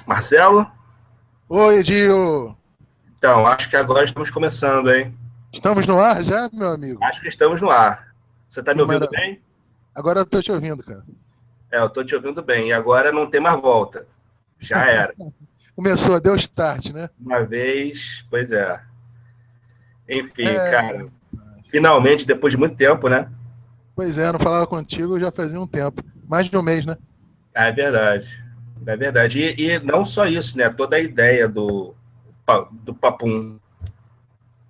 Marcelo? Oi, Dio! Então, acho que agora estamos começando, hein? Estamos no ar já, meu amigo? Acho que estamos no ar. Você está me Que ouvindo maravilha. bem? Agora eu tô te ouvindo, cara. Eu estou te ouvindo bem. E agora não tem mais volta. Já era. Começou, deu start, né? Uma vez, pois é. Enfim, É, cara, finalmente, depois de muito tempo, né? pois é, não falava contigo já fazia um tempo. Mais de um mês, né? É verdade. É verdade. E não só isso, né? Toda a ideia do Papum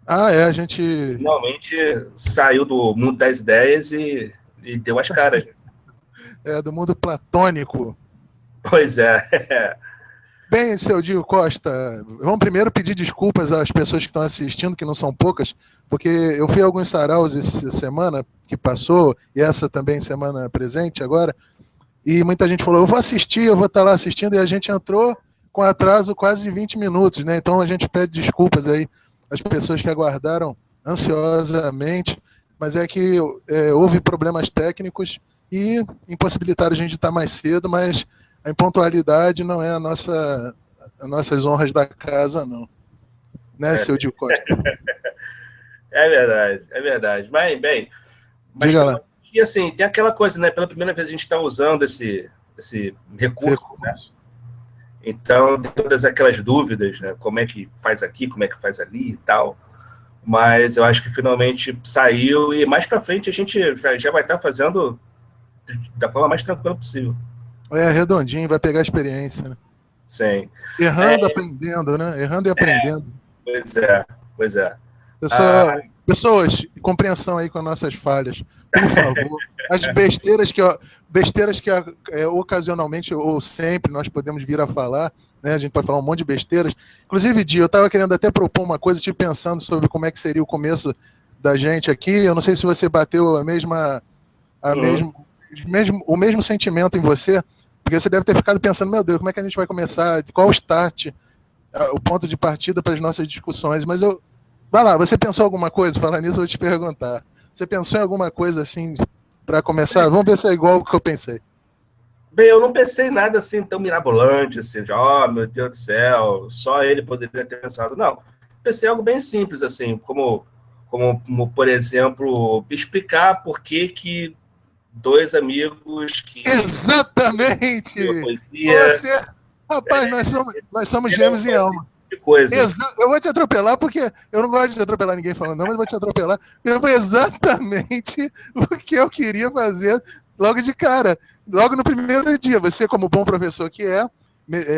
Ah, é, a gente. finalmente saiu do mundo das ideias e deu as caras. É do mundo platônico. Pois é. Bem, seu Dio Costa, vamos primeiro pedir desculpas às pessoas que estão assistindo, que não são poucas, porque eu fui a alguns saraus essa semana que passou, e essa também semana presente agora, e muita gente falou, eu vou assistir, eu vou estar lá assistindo, e a gente entrou com atraso quase de 20 minutos, né? Então a gente pede desculpas aí às pessoas que aguardaram ansiosamente, mas é que houve problemas técnicos e impossibilitaram a gente de estar mais cedo, mas a impontualidade não é as nossas honras da casa, não. Né, seu Dio Costa? É verdade, é verdade. Mas, bem, mas Diga lá. e assim, tem aquela coisa, né? Pela primeira vez a gente está usando esse recurso, né? Recursos. Então, tem todas aquelas dúvidas, né? Como é que faz aqui, como é que faz ali e tal. Mas eu acho que finalmente saiu e mais para frente a gente já vai estar fazendo da forma mais tranquila possível. É redondinho, vai pegar a experiência, né? Sim. Errando, aprendendo, né? Errando e aprendendo. Pois é, pois é. Ah, Pessoas, compreensão aí com as nossas falhas, por favor. As besteiras que ocasionalmente ou sempre nós podemos vir a falar, né? A gente pode falar um monte de besteiras. Inclusive, Di, eu estava querendo até propor uma coisa, te pensando sobre como é que seria o começo da gente aqui. Eu não sei se você bateu uhum. o mesmo sentimento em você, porque você deve ter ficado pensando, meu Deus, como é que a gente vai começar? Qual o start, o ponto de partida para as nossas discussões? Mas eu vai lá, você pensou alguma coisa? Falando nisso, eu vou te perguntar. Você pensou em alguma coisa assim para começar? Vamos ver se é igual o que eu pensei. Bem, eu não pensei em nada assim tão mirabolante, assim, de, oh, meu Deus do céu, só ele poderia ter pensado. Não, pensei em algo bem simples, assim, como por exemplo, explicar por que dois amigos que escrevem Exatamente! poesia Você, rapaz, nós somos eram gêmeos em esse alma. tipo de coisa. Eu vou te atropelar porque eu não gosto de atropelar ninguém falando não, mas vou te atropelar. Foi exatamente o que eu queria fazer logo de cara, logo no primeiro dia. Você, como bom professor que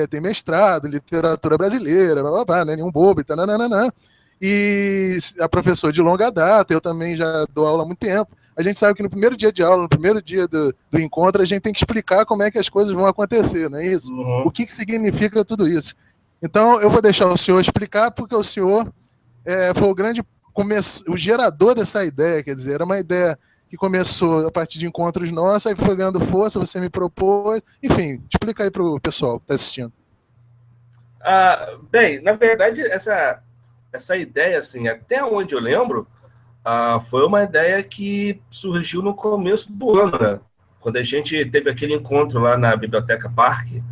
tem mestrado, literatura brasileira, blá, blá, blá, né? Nenhum bobo, tananana. E é professor de longa data, eu também já dou aula há muito tempo. A gente sabe que no primeiro dia de aula, no primeiro dia do encontro, a gente tem que explicar como é que as coisas vão acontecer, não é isso? O Uhum. que significa tudo isso? Então, eu vou deixar o senhor explicar, porque o senhor foi o gerador dessa ideia, quer dizer, era uma ideia que começou a partir de encontros nossos, aí foi ganhando força, você me propôs, enfim, explica aí para o pessoal que está assistindo. Bem, na verdade, essa ideia, assim, até onde eu lembro, foi uma ideia que surgiu no começo do ano, né? Quando a gente teve aquele encontro lá na Biblioteca Parque,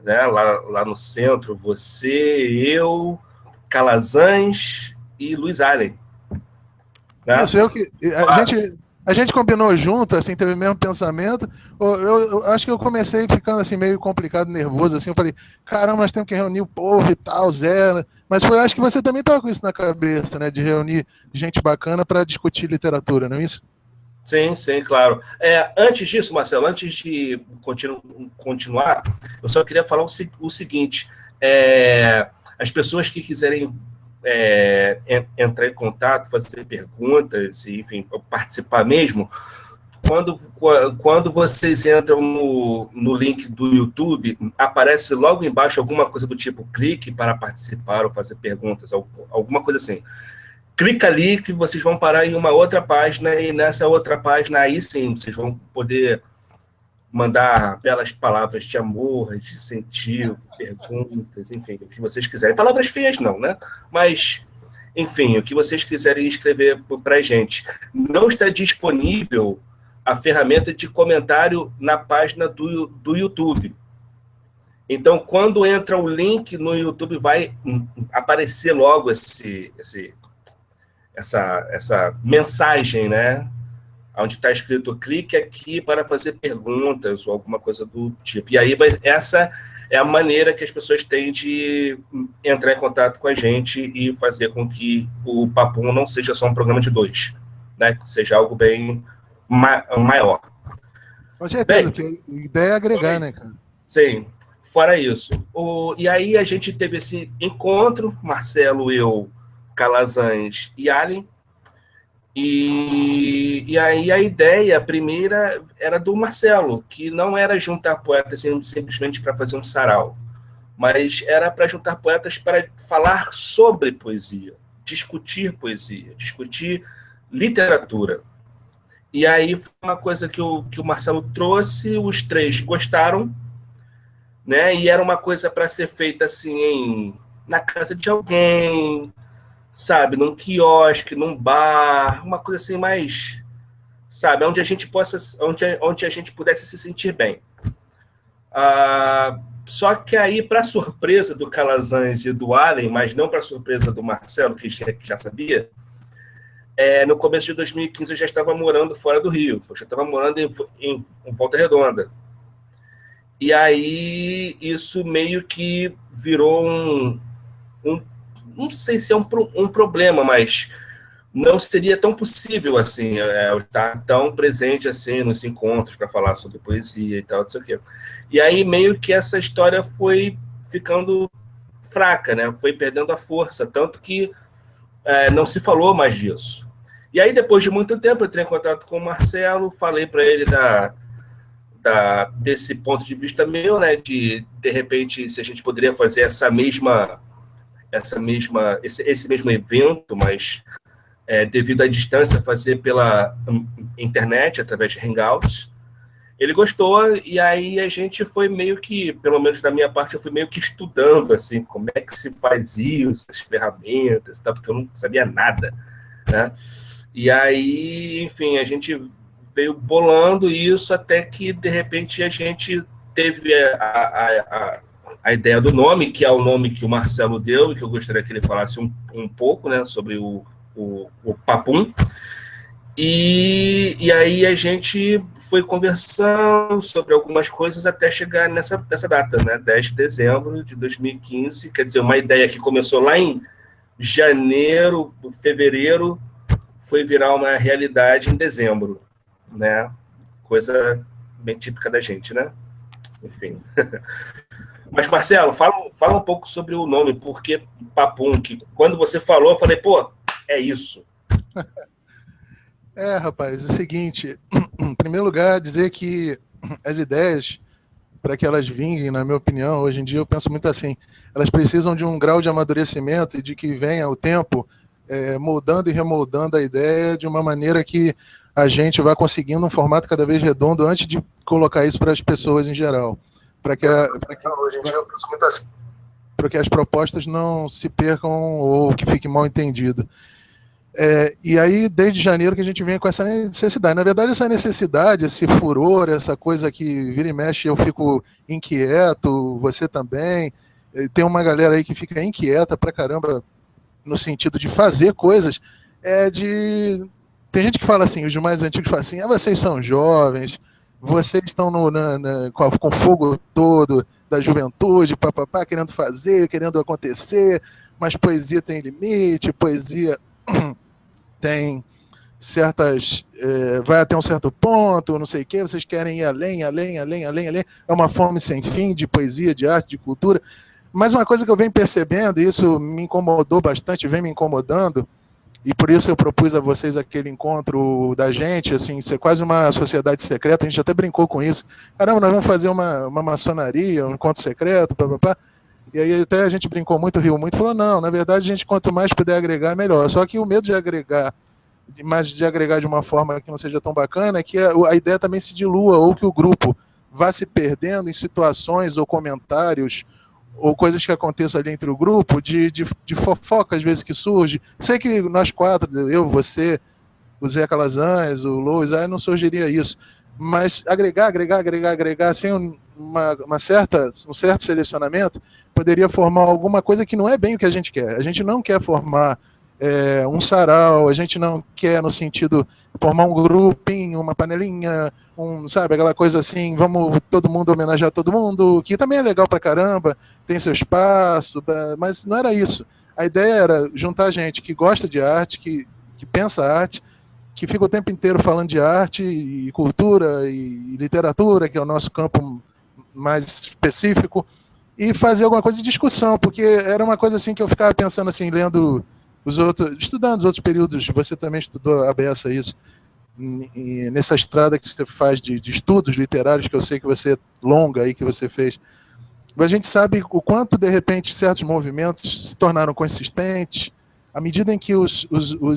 né? Lá no centro, você, eu, Calazans e Luiz Allen, né? Isso, a gente combinou junto, assim, teve o mesmo pensamento. Eu acho que eu comecei ficando assim meio complicado, nervoso, assim, eu falei, caramba, nós temos que reunir o povo e tal, Zé. Mas acho que você também estava com isso na cabeça, né, de reunir gente bacana para discutir literatura, não é isso? Sim, sim, claro. Antes disso, Marcelo, antes de continuar, eu só queria falar o seguinte: as pessoas que quiserem entrar em contato, fazer perguntas, e, enfim, participar mesmo, quando vocês entram no link do YouTube, aparece logo embaixo alguma coisa do tipo clique para participar ou fazer perguntas, alguma coisa assim. Clica ali que vocês vão parar em uma outra página e nessa outra página aí sim, vocês vão poder mandar belas palavras de amor, de incentivo, perguntas, enfim, o que vocês quiserem. Palavras feias não, né? Mas, enfim, o que vocês quiserem escrever para a gente. Não está disponível a ferramenta de comentário na página do YouTube. Então, quando entra o link no YouTube, vai aparecer logo essa mensagem, né? Onde está escrito, clique aqui para fazer perguntas ou alguma coisa do tipo. E aí, essa é a maneira que as pessoas têm de entrar em contato com a gente e fazer com que o Papum não seja só um programa de 2, né? Que seja algo bem maior. Com certeza, porque a ideia é agregar, né, cara? Sim, fora isso. E aí a gente teve esse encontro, Marcelo, eu, Calazans e Allen, e aí a ideia primeira era do Marcelo, que não era juntar poetas simplesmente para fazer um sarau, mas era para juntar poetas para falar sobre poesia, discutir literatura. E aí foi uma coisa que o Marcelo trouxe, os 3 gostaram, né? E era uma coisa para ser feita assim na casa de alguém, sabe, num quiosque, num bar, uma coisa assim mais, sabe, onde a gente pudesse se sentir bem. Só que aí, para surpresa do Calazans e do Allen, mas não para surpresa do Marcelo, que já sabia, no começo de 2015 eu já estava morando fora do Rio, eu já estava morando em Volta Redonda. E aí isso meio que virou não sei se é um problema, mas não seria tão possível assim, eu estar tão presente assim nos encontros para falar sobre poesia e tal, não sei o quê. E aí meio que essa história foi ficando fraca, né? Foi perdendo a força, tanto que não se falou mais disso. E aí depois de muito tempo eu entrei em contato com o Marcelo, falei para ele desse ponto de vista meu, né? De repente se a gente poderia fazer esse mesmo evento, mas devido à distância, fazer pela internet, através de Hangouts. Ele gostou, e aí a gente foi meio que, pelo menos da minha parte, eu fui meio que estudando, assim, como é que se faz isso, as ferramentas, tá? Porque eu não sabia nada, né? E aí, enfim, a gente veio bolando isso até que, de repente, a gente teve a ideia do nome, que é o nome que o Marcelo deu, e que eu gostaria que ele falasse um pouco, né, sobre o Papum. E aí a gente foi conversando sobre algumas coisas até chegar nessa data, né, 10 de dezembro de 2015, quer dizer, uma ideia que começou lá em janeiro, fevereiro, foi virar uma realidade em dezembro, né, coisa bem típica da gente, né, enfim. Mas, Marcelo, fala um pouco sobre o nome, porque Papum, que quando você falou, eu falei, pô, é isso. Rapaz, é o seguinte, em primeiro lugar, dizer que as ideias, para que elas vinguem, na minha opinião, hoje em dia eu penso muito assim, elas precisam de um grau de amadurecimento e de que venha o tempo moldando e remoldando a ideia de uma maneira que a gente vá conseguindo um formato cada vez redondo antes de colocar isso para as pessoas em geral. Para que hoje em dia eu penso muito assim, para que as propostas não se percam ou que fique mal entendido. E aí, desde janeiro que a gente vem com essa necessidade. Na verdade, essa necessidade, esse furor, essa coisa que vira e mexe, eu fico inquieto, você também. Tem uma galera aí que fica inquieta pra caramba no sentido de fazer coisas. Tem gente que fala assim, os mais antigos falam assim, vocês são jovens, vocês estão com o fogo todo da juventude, papapá, querendo fazer, querendo acontecer, mas poesia tem limite, poesia tem certas... vai até um certo ponto, não sei o quê, vocês querem ir além, é uma fome sem fim de poesia, de arte, de cultura. Mas uma coisa que eu venho percebendo, e isso me incomodou bastante, vem me incomodando, e por isso eu propus a vocês aquele encontro da gente, assim, ser quase uma sociedade secreta, a gente até brincou com isso. Caramba, nós vamos fazer uma maçonaria, um encontro secreto, papapá. E aí até a gente brincou muito, riu muito, falou, não, na verdade, a gente quanto mais puder agregar, melhor. Só que o medo de agregar, mas de agregar de uma forma que não seja tão bacana, é que a ideia também se dilua, ou que o grupo vá se perdendo em situações ou comentários ou coisas que aconteçam ali entre o grupo, de fofoca, às vezes, que surge. Sei que nós 4, eu, você, o Zé Calazans, o Lois, aí não surgiria isso. Mas agregar, sem um certo selecionamento poderia formar alguma coisa que não é bem o que a gente quer. A gente não quer formar um sarau, a gente não quer no sentido formar um grupinho, uma panelinha, sabe, aquela coisa assim, vamos todo mundo homenagear todo mundo, que também é legal pra caramba, tem seu espaço, mas não era isso. A ideia era juntar gente que gosta de arte, que pensa arte, que fica o tempo inteiro falando de arte e cultura e literatura, que é o nosso campo mais específico, e fazer alguma coisa de discussão, porque era uma coisa assim que eu ficava pensando assim, lendo estudando os outros períodos. Você também estudou a beça isso, e nessa estrada que você faz de estudos literários, que eu sei que você longa aí, que você fez. A gente sabe o quanto, de repente, certos movimentos se tornaram consistentes à medida em que os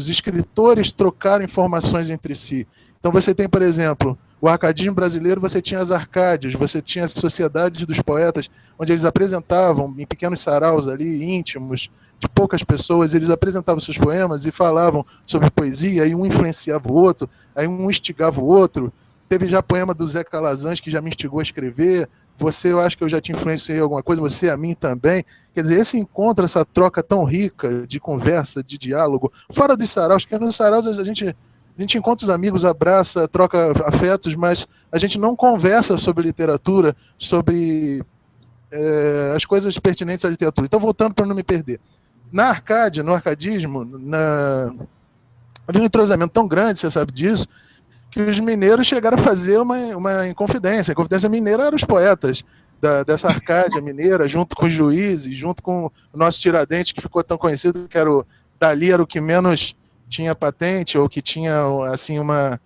escritores trocaram informações entre si. Então você tem, por exemplo, o arcadismo brasileiro, você tinha as arcádias, você tinha as sociedades dos poetas, onde eles apresentavam, em pequenos saraus ali, íntimos, de poucas pessoas, eles apresentavam seus poemas e falavam sobre poesia, aí um influenciava o outro, aí um instigava o outro. Teve já poema do Zé Calazans, que já me instigou a escrever. Você, eu acho que eu já te influenciei em alguma coisa, você a mim também. Quer dizer, esse encontro, essa troca tão rica de conversa, de diálogo, fora dos saraus, porque nos saraus a gente encontra os amigos, abraça, troca afetos, mas a gente não conversa sobre literatura, sobre as coisas pertinentes à literatura. Então, voltando para não me perder. Na Arcádia, no arcadismo, havia um entrosamento tão grande, você sabe disso, que os mineiros chegaram a fazer uma inconfidência. A Inconfidência Mineira eram os poetas dessa Arcádia mineira, junto com os juízes, junto com o nosso Tiradentes, que ficou tão conhecido, que dali era o que menos tinha patente, ou que tinha assim uma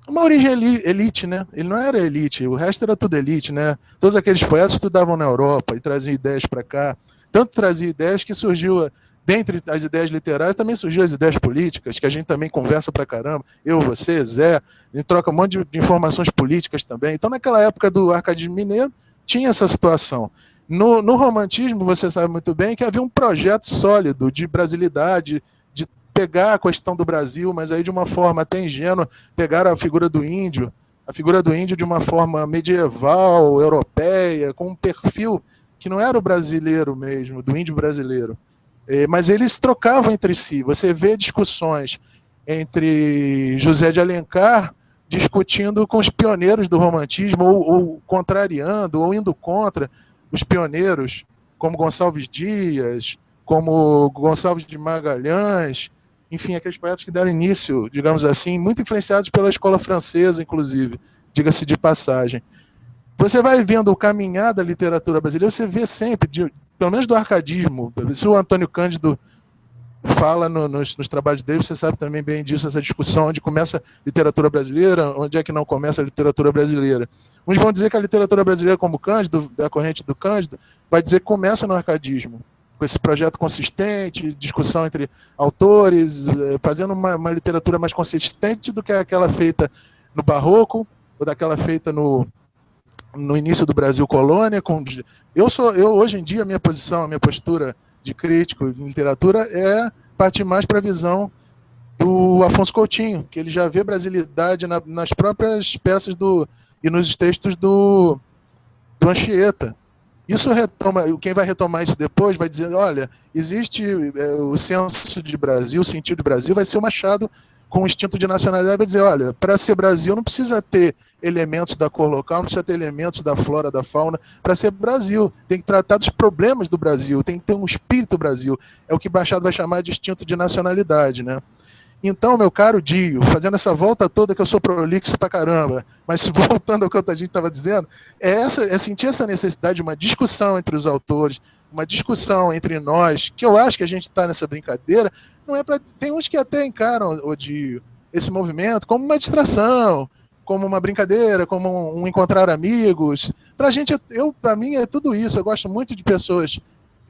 origem elite, né? Ele não era elite, o resto era tudo elite, né? Todos aqueles poetas estudavam na Europa e traziam ideias para cá. Tanto trazia ideias que surgiu, dentre as ideias literárias, também surgiu as ideias políticas, que a gente também conversa pra caramba. Eu, você, Zé, a gente troca um monte de informações políticas também. Então, naquela época do arcadismo mineiro, tinha essa situação. No romantismo, você sabe muito bem que havia um projeto sólido de brasilidade, de pegar a questão do Brasil, mas aí de uma forma até ingênua, pegar a figura do índio de uma forma medieval, europeia, com um perfil que não era o brasileiro mesmo, do índio brasileiro. Mas eles trocavam entre si. Você vê discussões entre José de Alencar discutindo com os pioneiros do romantismo, ou contrariando, ou indo contra os pioneiros, como Gonçalves Dias, como Gonçalves de Magalhães, enfim, aqueles poetas que deram início, digamos assim, muito influenciados pela escola francesa, inclusive, diga-se de passagem. Você vai vendo o caminhar da literatura brasileira, você vê sempre, pelo menos do arcadismo, se o Antônio Cândido fala nos trabalhos dele, você sabe também bem disso, essa discussão, onde começa a literatura brasileira, onde é que não começa a literatura brasileira. Uns vão dizer que a literatura brasileira, como Cândido, da corrente do Cândido, vai dizer que começa no arcadismo, com esse projeto consistente, discussão entre autores, fazendo uma literatura mais consistente do que aquela feita no Barroco, ou daquela feita no início do Brasil colônia. Eu hoje em dia, a minha postura de crítico em literatura é partir mais para a visão do Afonso Coutinho, que ele já vê brasilidade nas próprias peças e nos textos do Anchieta. Isso quem vai retomar isso depois vai dizer, olha, existe o senso de Brasil, o sentido de Brasil, vai ser o Machado com o instinto de nacionalidade, vai dizer, olha, para ser Brasil não precisa ter elementos da cor local, não precisa ter elementos da flora, da fauna, para ser Brasil, tem que tratar dos problemas do Brasil, tem que ter um espírito Brasil, é o que Machado vai chamar de instinto de nacionalidade, né? Então, meu caro Dio, fazendo essa volta toda, que eu sou prolixo pra caramba, mas voltando ao que a gente estava dizendo, é sentir essa necessidade de uma discussão entre os autores, uma discussão entre nós, que eu acho que a gente está nessa brincadeira, não é para. Tem uns que até encaram, Dio, esse movimento como uma distração, como uma brincadeira, como um encontrar amigos. Para mim é tudo isso. Eu gosto muito de pessoas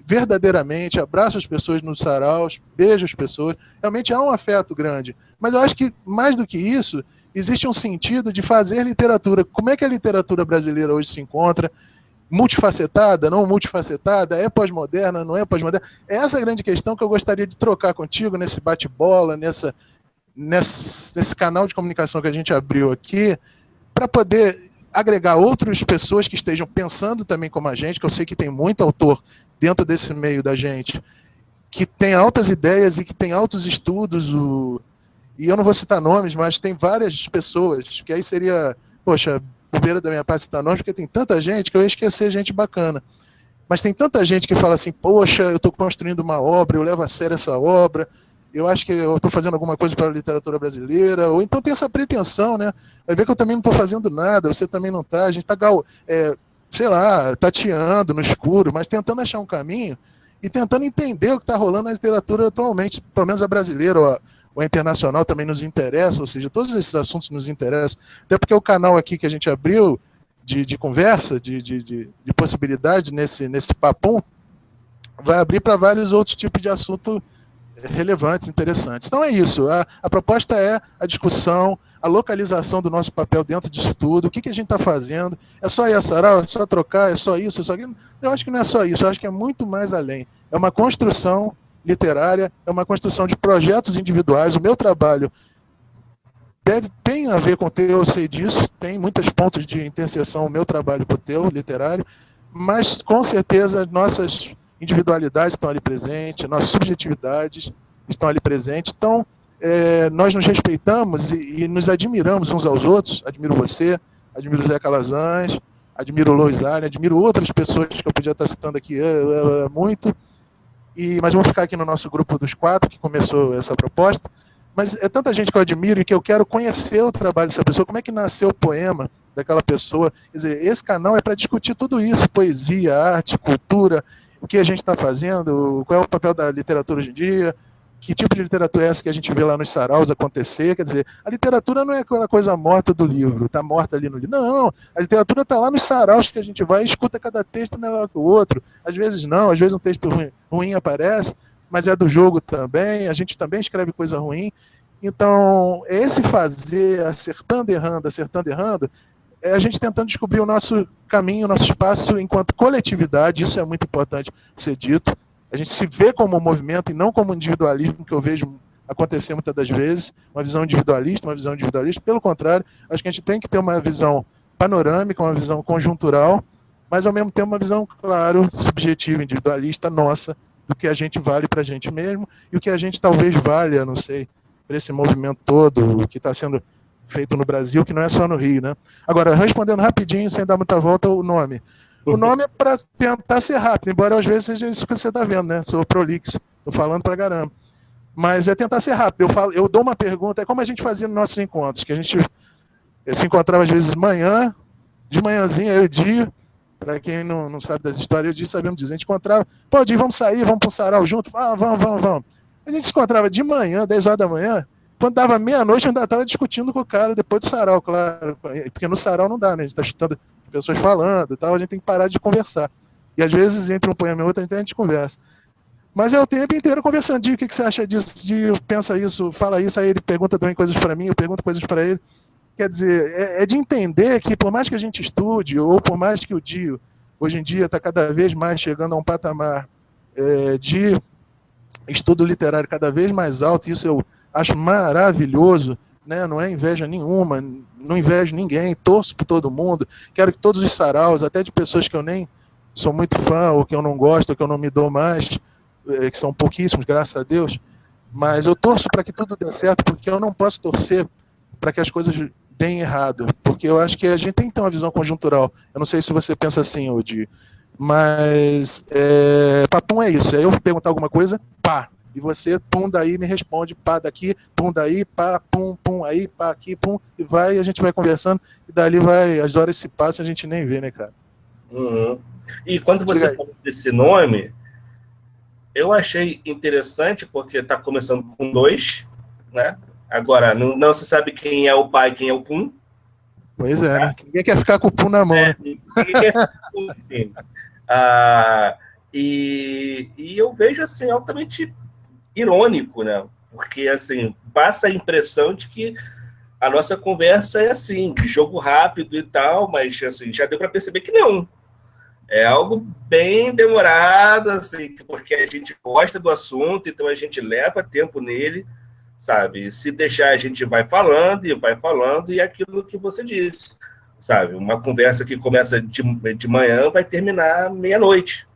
verdadeiramente, abraço as pessoas nos saraus, beijo as pessoas, realmente há um afeto grande. Mas eu acho que, mais do que isso, existe um sentido de fazer literatura. Como é que a literatura brasileira hoje se encontra? Multifacetada, não multifacetada? É pós-moderna, não é pós-moderna? É essa a grande questão que eu gostaria de trocar contigo nesse bate-bola, nesse canal de comunicação que a gente abriu aqui, para poder agregar outras pessoas que estejam pensando também como a gente, que eu sei que tem muito autor dentro desse meio da gente, que tem altas ideias e que tem altos estudos, e eu não vou citar nomes, mas tem várias pessoas, que aí seria, poxa, bobeira da minha parte citar nomes, porque tem tanta gente que eu ia esquecer gente bacana. Mas tem tanta gente que fala assim, poxa, eu estou construindo uma obra, eu levo a sério essa obra, eu acho que eu estou fazendo alguma coisa para a literatura brasileira, ou então tem essa pretensão, né? Vai ver que eu também não estou fazendo nada, você também não está, a gente está, sei lá, tateando no escuro, mas tentando achar um caminho e tentando entender o que está rolando na literatura atualmente, pelo menos a brasileira ou a internacional também nos interessa, ou seja, todos esses assuntos nos interessam, até porque o canal aqui que a gente abriu de conversa, de possibilidade nesse papum, vai abrir para vários outros tipos de assunto relevantes, interessantes. Então é isso, a proposta é a discussão, a localização do nosso papel dentro disso tudo, o que a gente está fazendo, é só ir a sarau, é só trocar, é só isso, é só aquilo. Eu acho que não é só isso, eu acho que é muito mais além. É uma construção literária, é uma construção de projetos individuais. O meu trabalho tem a ver com o teu, eu sei disso, tem muitos pontos de interseção o meu trabalho com o teu, literário, mas com certeza nossas individualidades estão ali presentes, nossas subjetividades estão ali presentes. Então, nós nos respeitamos e nos admiramos uns aos outros. Admiro você, admiro o Zé Calazans, admiro o Lois Allen, admiro outras pessoas que eu podia estar citando aqui muito, mas eu vou ficar aqui no nosso grupo dos 4, que começou essa proposta. Mas é tanta gente que eu admiro e que eu quero conhecer o trabalho dessa pessoa, como é que nasceu o poema daquela pessoa. Quer dizer, esse canal é para discutir tudo isso, poesia, arte, cultura, o que a gente está fazendo, qual é o papel da literatura hoje em dia, que tipo de literatura é essa que a gente vê lá nos saraus acontecer. Quer dizer, a literatura não é aquela coisa morta do livro, está morta ali no livro. Não, a literatura está lá nos saraus que a gente vai e escuta cada texto melhor que o outro. Às vezes não, às vezes um texto ruim aparece, mas é do jogo também, a gente também escreve coisa ruim. Então, esse fazer, acertando, errando, é a gente tentando descobrir o nosso caminho, o nosso espaço enquanto coletividade. Isso é muito importante ser dito. A gente se vê como um movimento e não como um individualismo, que eu vejo acontecer muitas das vezes, uma visão individualista. Pelo contrário, acho que a gente tem que ter uma visão panorâmica, uma visão conjuntural, mas ao mesmo tempo uma visão, claro, subjetiva, individualista, nossa, do que a gente vale para a gente mesmo e o que a gente talvez valha, não sei, para esse movimento todo que está sendo feito no Brasil, que não é só no Rio, né? Agora, respondendo rapidinho, sem dar muita volta, o nome. O nome é para tentar ser rápido, embora às vezes seja isso que você está vendo, né? Sou prolixo, estou falando para caramba. Mas é tentar ser rápido. Eu dou uma pergunta, é como a gente fazia nos nossos encontros, que a gente se encontrava às vezes de manhãzinha, eu e o Dio. Para quem não sabe das histórias, eu disse, sabemos dizer, a gente encontrava, pô, Dio, vamos sair, vamos para o sarau junto? Vamos. A gente se encontrava de manhã, 10 horas da manhã, quando dava meia-noite, eu ainda estava discutindo com o cara depois do sarau, claro, porque no sarau não dá, né? A gente está chutando pessoas falando e tal, a gente tem que parar de conversar. E às vezes, entre um poema e outro, a gente conversa. Mas é o tempo inteiro conversando, Dio, o que você acha disso? Dio, pensa isso, fala isso, aí ele pergunta também coisas para mim, eu pergunto coisas para ele. Quer dizer, é de entender que por mais que a gente estude, ou por mais que o Dio, hoje em dia, está cada vez mais chegando a um patamar de estudo literário cada vez mais alto, e isso eu acho maravilhoso, né? Não é inveja nenhuma, não invejo ninguém, torço por todo mundo, quero que todos os saraus, até de pessoas que eu nem sou muito fã, ou que eu não gosto, ou que eu não me dou mais, que são pouquíssimos, graças a Deus, mas eu torço para que tudo dê certo, porque eu não posso torcer para que as coisas deem errado, porque eu acho que a gente tem que ter uma visão conjuntural. Eu não sei se você pensa assim, Odi, mas papum é isso, é eu perguntar alguma coisa, pá, e você, pum, daí me responde, pá, daqui, pum, daí, pá, pum, pum, aí, pá, aqui, pum, e vai, a gente vai conversando, e dali vai, as horas se passam, a gente nem vê, né, cara? Uhum. E quando você falou desse nome, eu achei interessante, porque está começando com 2, né? Agora, não se sabe quem é o pai, quem é o Pum. Pois é, né? Ninguém quer ficar com o Pum na mão, né? Ninguém quer ficar com o Pum. E eu vejo, assim, altamente irônico, né? Porque, assim, passa a impressão de que a nossa conversa é, assim, de jogo rápido e tal, mas, assim, já deu para perceber que não. É algo bem demorado, assim, porque a gente gosta do assunto, então a gente leva tempo nele, sabe? Se deixar, a gente vai falando, e é aquilo que você disse. sabe? Uma conversa que começa de manhã vai terminar meia-noite.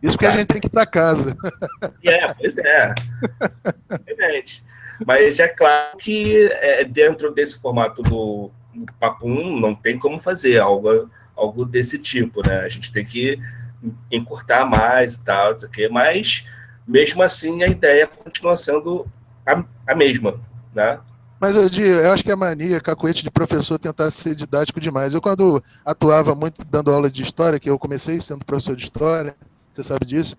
Isso que a gente tem que ir para casa. Pois é. Mas é claro que dentro desse formato do Papum não tem como fazer algo desse tipo, né? A gente tem que encurtar mais e tal, não sei o quê, mas mesmo assim a ideia continua sendo a mesma, né? Mas eu acho que é mania, cacuete de professor tentar ser didático demais. Eu, quando atuava muito dando aula de história, que eu comecei sendo professor de história, você sabe disso,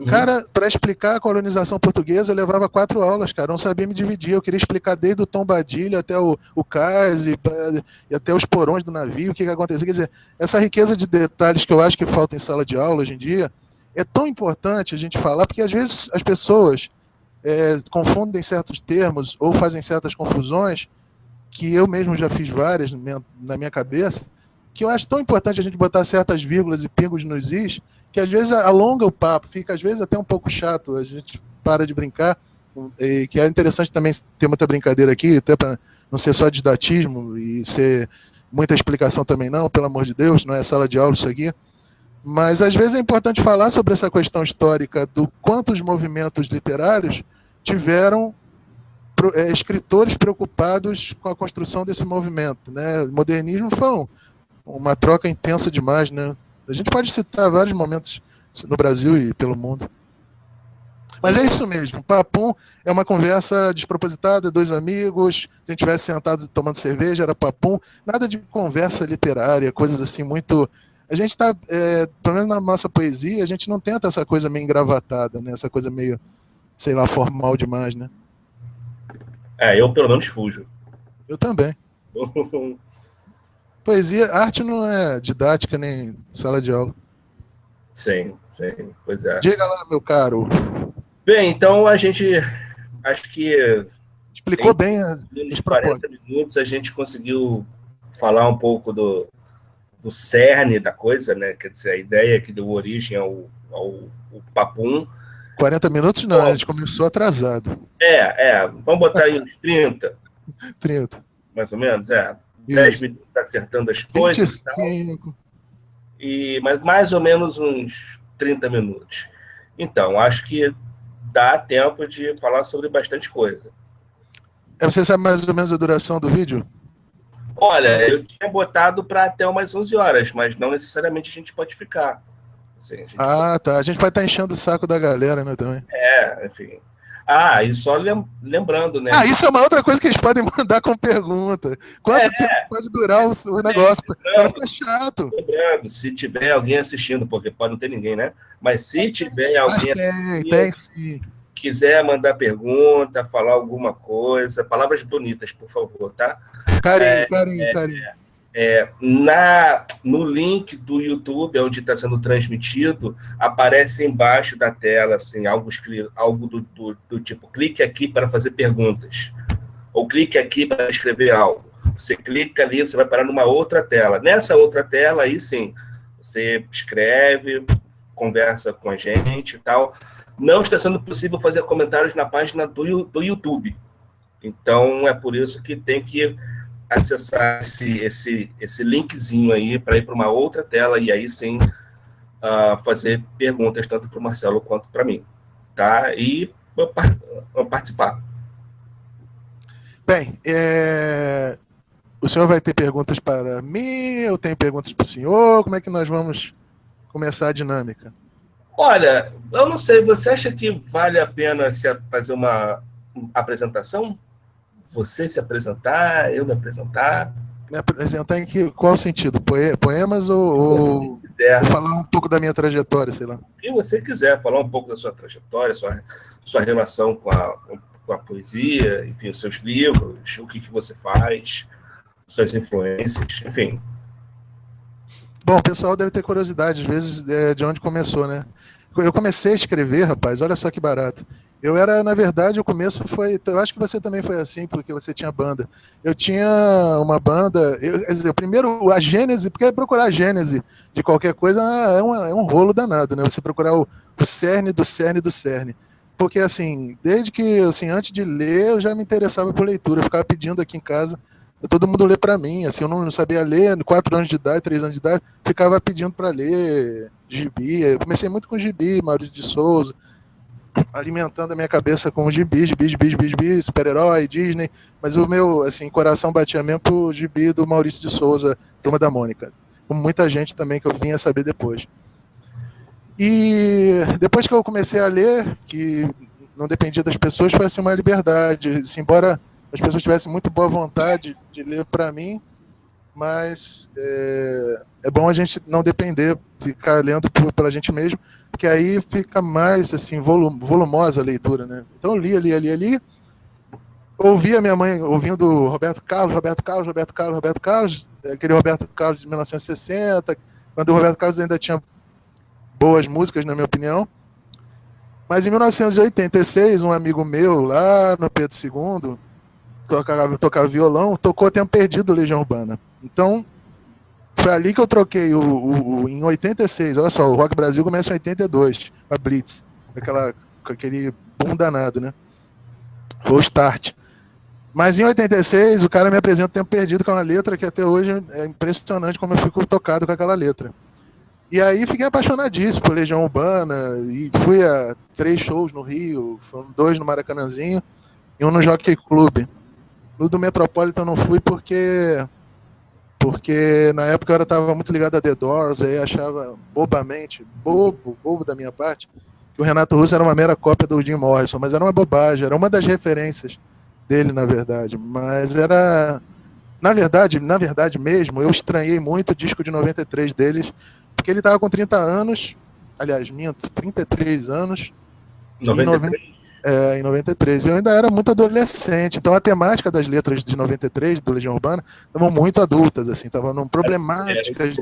cara, para explicar a colonização portuguesa, eu levava 4 aulas, cara, eu não sabia me dividir, eu queria explicar desde o Tom Badilho até o cais e até os porões do navio, o que acontecia. Quer dizer, essa riqueza de detalhes que eu acho que falta em sala de aula hoje em dia, é tão importante a gente falar, porque às vezes as pessoas confundem certos termos ou fazem certas confusões, que eu mesmo já fiz várias na minha cabeça, que eu acho tão importante a gente botar certas vírgulas e pingos nos is, que às vezes alonga o papo, fica às vezes até um pouco chato, a gente para de brincar, e que é interessante também ter muita brincadeira aqui, até para não ser só didatismo e ser muita explicação também não, pelo amor de Deus, não é sala de aula isso aqui. Mas às vezes é importante falar sobre essa questão histórica do quanto os movimentos literários tiveram escritores preocupados com a construção desse movimento, né? O modernismo foi uma troca intensa demais, né? A gente pode citar vários momentos no Brasil e pelo mundo. Mas é isso mesmo, Papum é uma conversa despropositada, 2 amigos, se a gente tivesse sentado tomando cerveja, era Papum, nada de conversa literária, coisas assim muito... A gente está, pelo menos na nossa poesia, a gente não tenta essa coisa meio engravatada, né? Essa coisa meio, sei lá, formal demais, né? Eu pelo menos fujo. Eu também. Poesia, arte não é didática nem sala de aula. Sim, pois é. Diga lá, meu caro. Bem, então a gente, acho que... Explicou bem nos 40 minutos a gente conseguiu falar um pouco do cerne da coisa, né? Quer dizer, a ideia que deu origem ao Papum. 40 minutos não, a gente começou atrasado. Vamos botar aí uns 30. 30. Mais ou menos, 10 minutos acertando as coisas. 25. Mas mais ou menos uns 30 minutos. Então, acho que dá tempo de falar sobre bastante coisa. Você sabe mais ou menos a duração do vídeo? Olha, eu tinha botado para até umas 11 horas, mas não necessariamente a gente pode ficar. Assim, tá. A gente vai estar enchendo o saco da galera, né, também. Enfim. E só lembrando, né? Isso é uma outra coisa que eles podem mandar com pergunta. Quanto tempo pode durar o negócio? Para ficar chato. Lembrando, se tiver alguém assistindo, porque pode não ter ninguém, né? Mas se tiver alguém tem sim. Quiser mandar pergunta, falar alguma coisa, palavras bonitas, por favor, tá? Carinho. No link do YouTube, onde está sendo transmitido, aparece embaixo da tela assim, algo do tipo, clique aqui para fazer perguntas, ou clique aqui para escrever algo. Você clica ali, você vai parar numa outra tela. Nessa outra tela, aí sim, você escreve, conversa com a gente e tal. Não está sendo possível fazer comentários na página do YouTube. Então, é por isso que tem que acessar esse linkzinho aí para ir para uma outra tela e aí sim fazer perguntas tanto para o Marcelo quanto para mim, tá? E participar. Bem, o senhor vai ter perguntas para mim, eu tenho perguntas para o senhor, como é que nós vamos começar a dinâmica? Olha, eu não sei, você acha que vale a pena fazer uma apresentação? Você se apresentar, eu me apresentar? Me apresentar em qual sentido? Poemas ou falar um pouco da minha trajetória, sei lá? O que você quiser, falar um pouco da sua trajetória, sua relação com a poesia, enfim, os seus livros, o que você faz, suas influências, enfim. Bom, o pessoal deve ter curiosidade, às vezes, de onde começou, né? Eu comecei a escrever, rapaz, olha só que barato. Na verdade, o começo foi... Eu acho que você também foi assim, porque você tinha banda. Eu tinha uma banda... Quer dizer, primeiro, a gênese, porque procurar a gênese de qualquer coisa é um rolo danado, né? Você procurar o cerne do cerne do cerne. Porque, assim, desde que, assim, antes de ler, eu já me interessava por leitura. Eu ficava pedindo aqui em casa todo mundo lê para mim, assim, eu não sabia ler, 4 anos de idade, 3 anos de idade, ficava pedindo para ler gibi. Eu comecei muito com gibi, Maurício de Souza, alimentando a minha cabeça com gibi, super-herói, Disney, mas o meu, assim, coração batia mesmo pro gibi do Maurício de Souza, Turma da Mônica, como muita gente também que eu vinha saber depois. E depois que eu comecei a ler, que não dependia das pessoas, foi assim uma liberdade, assim, embora as pessoas tivessem muito boa vontade de ler para mim, mas é bom a gente não depender, ficar lendo pela gente mesmo, porque aí fica mais assim volumosa a leitura, né? Então eu li, ouvia minha mãe ouvindo Roberto Carlos, aquele Roberto Carlos de 1960, quando o Roberto Carlos ainda tinha boas músicas, na minha opinião. Mas em 1986, um amigo meu lá no Pedro II tocava violão, tocou Tempo Perdido, Legião Urbana. Então, foi ali que eu troquei em 86. Olha só, o Rock Brasil começa em 82, a Blitz, com aquele boom danado, né? Foi o start. Mas em 86, o cara me apresenta Tempo Perdido, com uma letra que até hoje é impressionante como eu fico tocado com aquela letra. E aí fiquei apaixonadíssimo por Legião Urbana, e fui a 3 shows no Rio, foram 2 no Maracanãzinho e um no Jockey Club. No do Metropolitan eu não fui porque na época eu estava muito ligado a The Doors, aí achava bobamente, bobo da minha parte, que o Renato Russo era uma mera cópia do Jim Morrison, mas era uma bobagem, era uma das referências dele, na verdade. Mas era... Na verdade mesmo, eu estranhei muito o disco de 93 deles, porque ele estava com 30 anos, aliás, minto, 33 anos, 93? em 93. Eu ainda era muito adolescente, então a temática das letras de 93, do Legião Urbana, estavam muito adultas, assim, estavam problemáticas.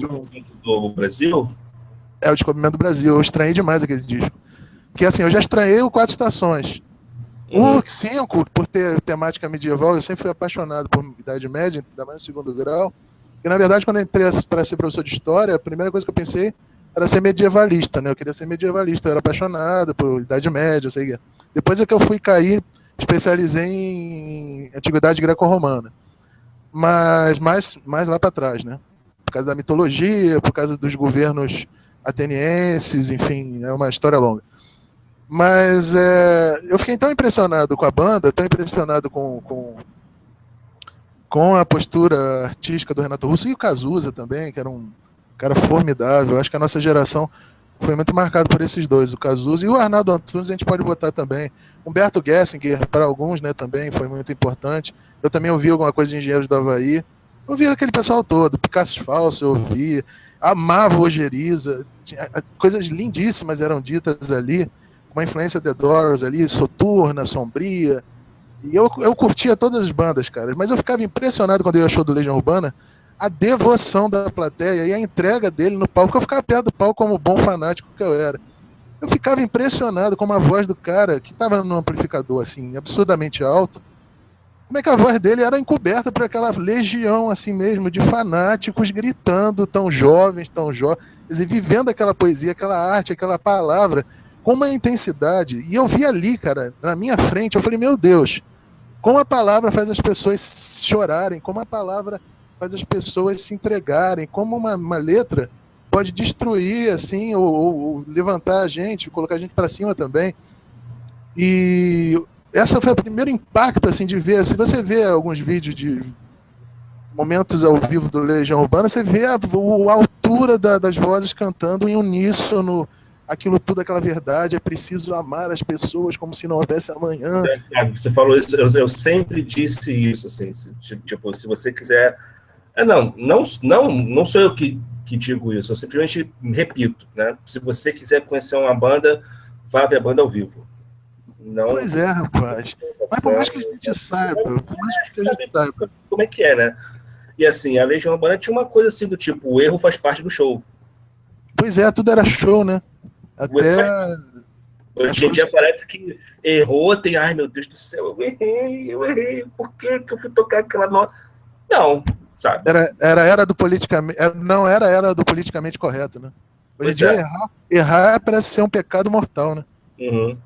Do Brasil? É o Descobrimento do Brasil, eu estranhei demais aquele disco. Porque assim, eu já estranhei o 4 Estações. O 5, por ter temática medieval, eu sempre fui apaixonado por Idade Média, ainda mais no 2º grau. E na verdade, quando eu entrei para ser professor de história, a primeira coisa que eu pensei era ser medievalista, né? Eu queria ser medievalista, eu era apaixonado por Idade Média, eu sei. Depois é que eu fui cair, especializei em Antiguidade Greco-Romana. Mas mais lá para trás, né? Por causa da mitologia, por causa dos governos atenienses, enfim, é uma história longa. Mas eu fiquei tão impressionado com a banda, tão impressionado com a postura artística do Renato Russo, e o Cazuza também, que era um cara formidável. Acho que a nossa geração foi muito marcada por esses dois, o Cazuza e o Arnaldo Antunes. A gente pode botar também Humberto Gessinger, para alguns, né, também foi muito importante. Eu também ouvi alguma coisa de Engenheiros do Havaí, ouvi aquele pessoal todo, Picasso Falso eu ouvi, amava o Ojeriza, coisas lindíssimas eram ditas ali, uma influência The Doors ali, soturna, sombria. E eu curtia todas as bandas, cara, mas eu ficava impressionado quando eu ia show do Legião Urbana, a devoção da plateia e a entrega dele no palco. Eu ficava perto do palco como bom fanático que eu era. Eu ficava impressionado com a voz do cara, que estava no amplificador, assim, absurdamente alto. Como é que a voz dele era encoberta por aquela legião, assim mesmo, de fanáticos gritando, tão jovens, e vivendo aquela poesia, aquela arte, aquela palavra, com uma intensidade. E eu vi ali, cara, na minha frente, eu falei, meu Deus, como a palavra faz as pessoas chorarem, como a palavra faz as pessoas se entregarem, como uma letra pode destruir, assim, ou levantar a gente, colocar a gente para cima também. E essa foi o primeiro impacto, assim, de ver. Se você vê alguns vídeos de momentos ao vivo do Legião Urbana, você vê a altura das vozes cantando em uníssono, aquilo tudo, aquela verdade. É preciso amar as pessoas como se não houvesse amanhã. Você falou isso, eu sempre disse isso, assim, tipo, se você quiser... Não sou eu que digo isso, eu simplesmente repito, né? Se você quiser conhecer uma banda, vá ver a banda ao vivo. Não, pois é, rapaz. Mas por mais que a gente saiba, como é que é, né? E assim, a Legião Urbana tinha uma coisa assim do tipo, o erro faz parte do show. Pois é, tudo era show, né? Até... Hoje em dia parece que errou, tem, ai meu Deus do céu, eu errei, por que eu fui tocar aquela nota? Não, sabe? Era do politicamente... Não era do politicamente correto, né? Hoje em dia, errar parece ser um pecado mortal, né? Uhum.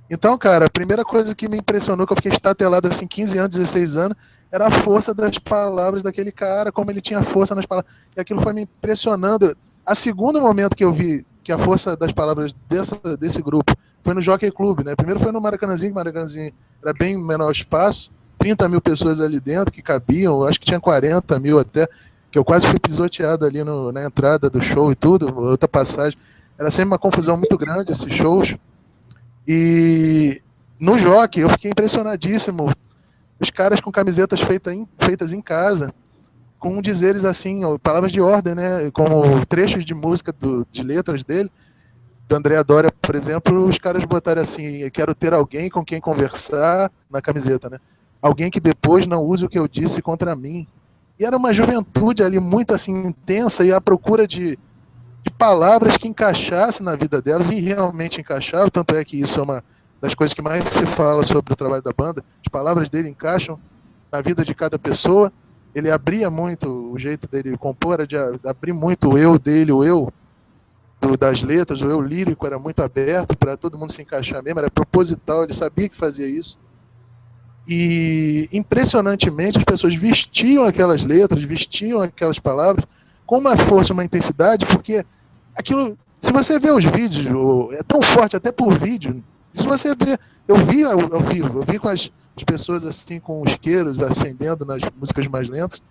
Então, cara, a primeira coisa que me impressionou, que eu fiquei estatelado assim, 15 anos, 16 anos, era a força das palavras daquele cara, como ele tinha força nas palavras. E aquilo foi me impressionando. A segundo momento que eu vi que a força das palavras desse grupo foi no Jockey Club, né? Primeiro foi no Maracanãzinho, que o Maracanãzinho era bem menor espaço, 30 mil pessoas ali dentro que cabiam, acho que tinha 40 mil até, que eu quase fui pisoteado ali na entrada do show e tudo, outra passagem. Era sempre uma confusão muito grande esses shows. E no Jockey eu fiquei impressionadíssimo. Os caras com camisetas feitas em casa, com dizeres assim, palavras de ordem, né? Como trechos de música de letras dele. Do André Doria, por exemplo, os caras botaram assim: quero ter alguém com quem conversar na camiseta, né? Alguém que depois não use o que eu disse contra mim. E era uma juventude ali muito assim intensa e à procura de palavras que encaixassem na vida delas e realmente encaixavam, tanto é que isso é uma das coisas que mais se fala sobre o trabalho da banda, as palavras dele encaixam na vida de cada pessoa, ele abria muito, o jeito dele compor era de abrir muito o eu dele, o eu das letras, o eu lírico era muito aberto para todo mundo se encaixar mesmo, era proposital, ele sabia que fazia isso. E impressionantemente as pessoas vestiam aquelas letras, vestiam aquelas palavras com uma força, uma intensidade, porque aquilo, se você vê os vídeos, é tão forte até por vídeo. Se você vê, eu vi ao vivo, eu vi com as pessoas assim com isqueiros acendendo nas músicas mais lentas,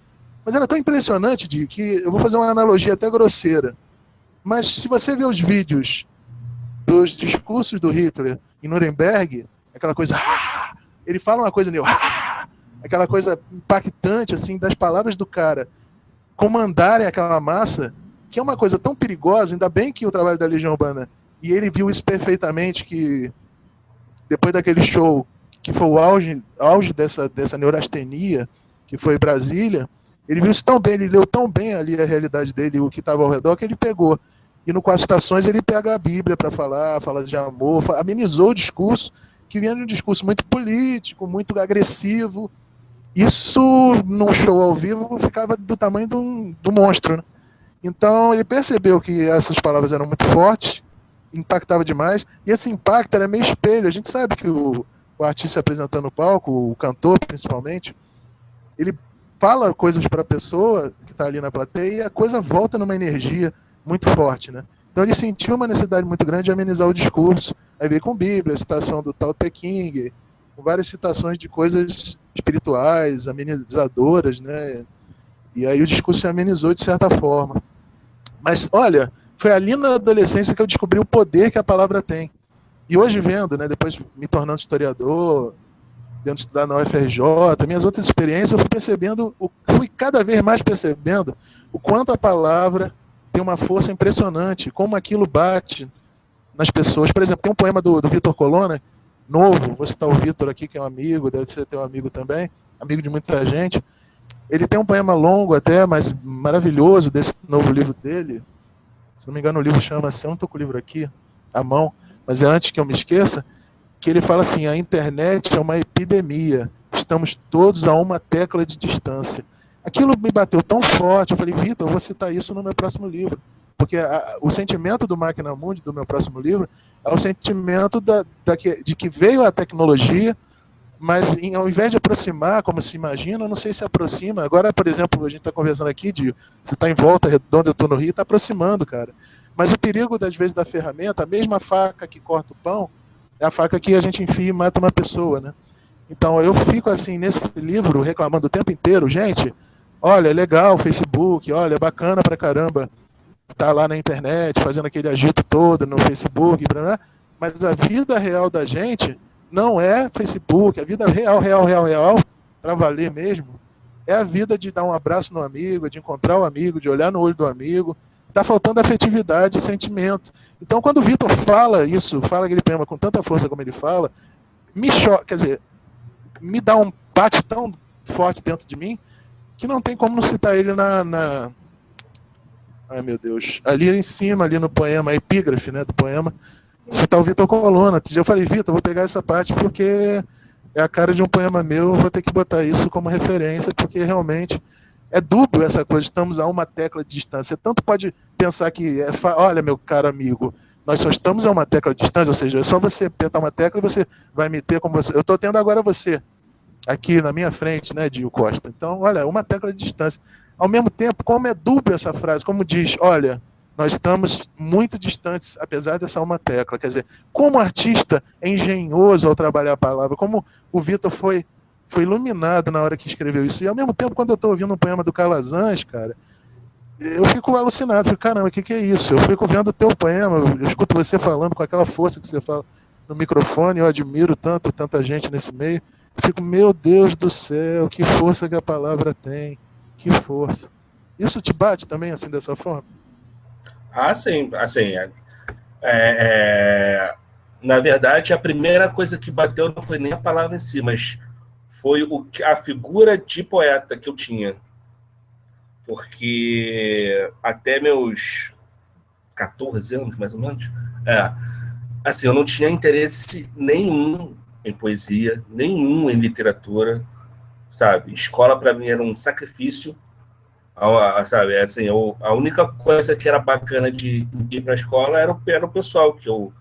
mas era tão impressionante de que eu vou fazer uma analogia até grosseira. Mas se você vê os vídeos dos discursos do Hitler em Nuremberg, aquela coisa, ele fala uma coisa aquela coisa impactante assim das palavras do cara comandarem aquela massa, que é uma coisa tão perigosa, ainda bem que o trabalho da Legião Urbana, e ele viu isso perfeitamente, que depois daquele show, que foi o auge dessa neurastenia, que foi Brasília, ele viu isso tão bem, ele leu tão bem ali a realidade dele, o que estava ao redor, que ele pegou. E no Quatro Estações ele pega a Bíblia para fala de amor, amenizou o discurso, que vinha de um discurso muito político, muito agressivo. Isso, num show ao vivo, ficava do tamanho do monstro, né? Então ele percebeu que essas palavras eram muito fortes, impactava demais, e esse impacto era meio espelho. A gente sabe que o artista apresentando no palco, o cantor principalmente, ele fala coisas para a pessoa que está ali na plateia e a coisa volta numa energia muito forte, né? Então ele sentiu uma necessidade muito grande de amenizar o discurso. Aí veio com Bíblia, a citação do Tao Te Ching, com várias citações de coisas espirituais, amenizadoras, né? E aí o discurso se amenizou de certa forma. Mas, olha, foi ali na adolescência que eu descobri o poder que a palavra tem. E hoje vendo, né, depois me tornando historiador, dentro de estudar na UFRJ, minhas outras experiências, eu fui percebendo, fui cada vez mais percebendo o quanto a palavra tem uma força impressionante, como aquilo bate nas pessoas. Por exemplo, tem um poema do Vitor Colonna, novo, vou citar o Vitor aqui, que é um amigo, deve ser teu amigo também, amigo de muita gente. Ele tem um poema longo até, mas maravilhoso, desse novo livro dele. Se não me engano, o livro chama-se, eu não estou com o livro aqui, à mão, mas é antes que eu me esqueça, que ele fala assim: a internet é uma epidemia, estamos todos a uma tecla de distância. Aquilo me bateu tão forte, eu falei: Vitor, eu vou citar isso no meu próximo livro. Porque o sentimento do Máquina Mundi, do meu próximo livro, é o sentimento de que veio a tecnologia, mas ao invés de aproximar, como se imagina, eu não sei se aproxima. Agora, por exemplo, a gente está conversando aqui, você está em Volta Redonda, eu estou no Rio, está aproximando, cara. Mas o perigo, das vezes, da ferramenta, a mesma faca que corta o pão, é a faca que a gente enfia e mata uma pessoa, né? Então, eu fico, assim, nesse livro, reclamando o tempo inteiro: gente, olha, é legal o Facebook, olha, é bacana pra caramba tá lá na internet, fazendo aquele agito todo no Facebook, mas a vida real da gente não é Facebook. A vida real, para valer mesmo, é a vida de dar um abraço no amigo, de encontrar o amigo, de olhar no olho do amigo. Tá faltando afetividade, sentimento. Então, quando o Vitor fala isso, fala aquele poema com tanta força como ele fala, me choca, quer dizer, me dá um bate tão forte dentro de mim que não tem como não citar ele ai, meu Deus. Ali em cima, ali no poema, a epígrafe, né, do poema, citar o Vitor Colonna. Eu falei: Vitor, vou pegar essa parte porque é a cara de um poema meu, eu vou ter que botar isso como referência, porque realmente é dúbio essa coisa, estamos a uma tecla de distância. Você tanto pode pensar que, olha, meu caro amigo, nós só estamos a uma tecla de distância, ou seja, é só você apertar uma tecla e você vai me ter como você. Eu estou tendo agora você aqui na minha frente, né, Dio Costa. Então, olha, uma tecla de distância. Ao mesmo tempo, como é dúbia essa frase, como diz, olha, nós estamos muito distantes, apesar dessa uma tecla. Quer dizer, como artista é engenhoso ao trabalhar a palavra, como o Vitor foi iluminado na hora que escreveu isso. E ao mesmo tempo, quando eu estou ouvindo um poema do Calazans, cara, eu fico alucinado. Fico, caramba, o que é isso? Eu fico vendo o teu poema, eu escuto você falando com aquela força que você fala no microfone, eu admiro tanta gente nesse meio. Eu fico, meu Deus do céu, que força que a palavra tem. Que força. Isso te bate também, assim, dessa forma? Ah, sim. Assim, na verdade, a primeira coisa que bateu não foi nem a palavra em si, mas foi a figura de poeta que eu tinha. Porque até meus 14 anos, mais ou menos, assim, eu não tinha interesse nenhum em poesia, nenhum em literatura, sabe? Escola, para mim, era um sacrifício, sabe? Assim, a única coisa que era bacana de ir para a escola era o pessoal que eu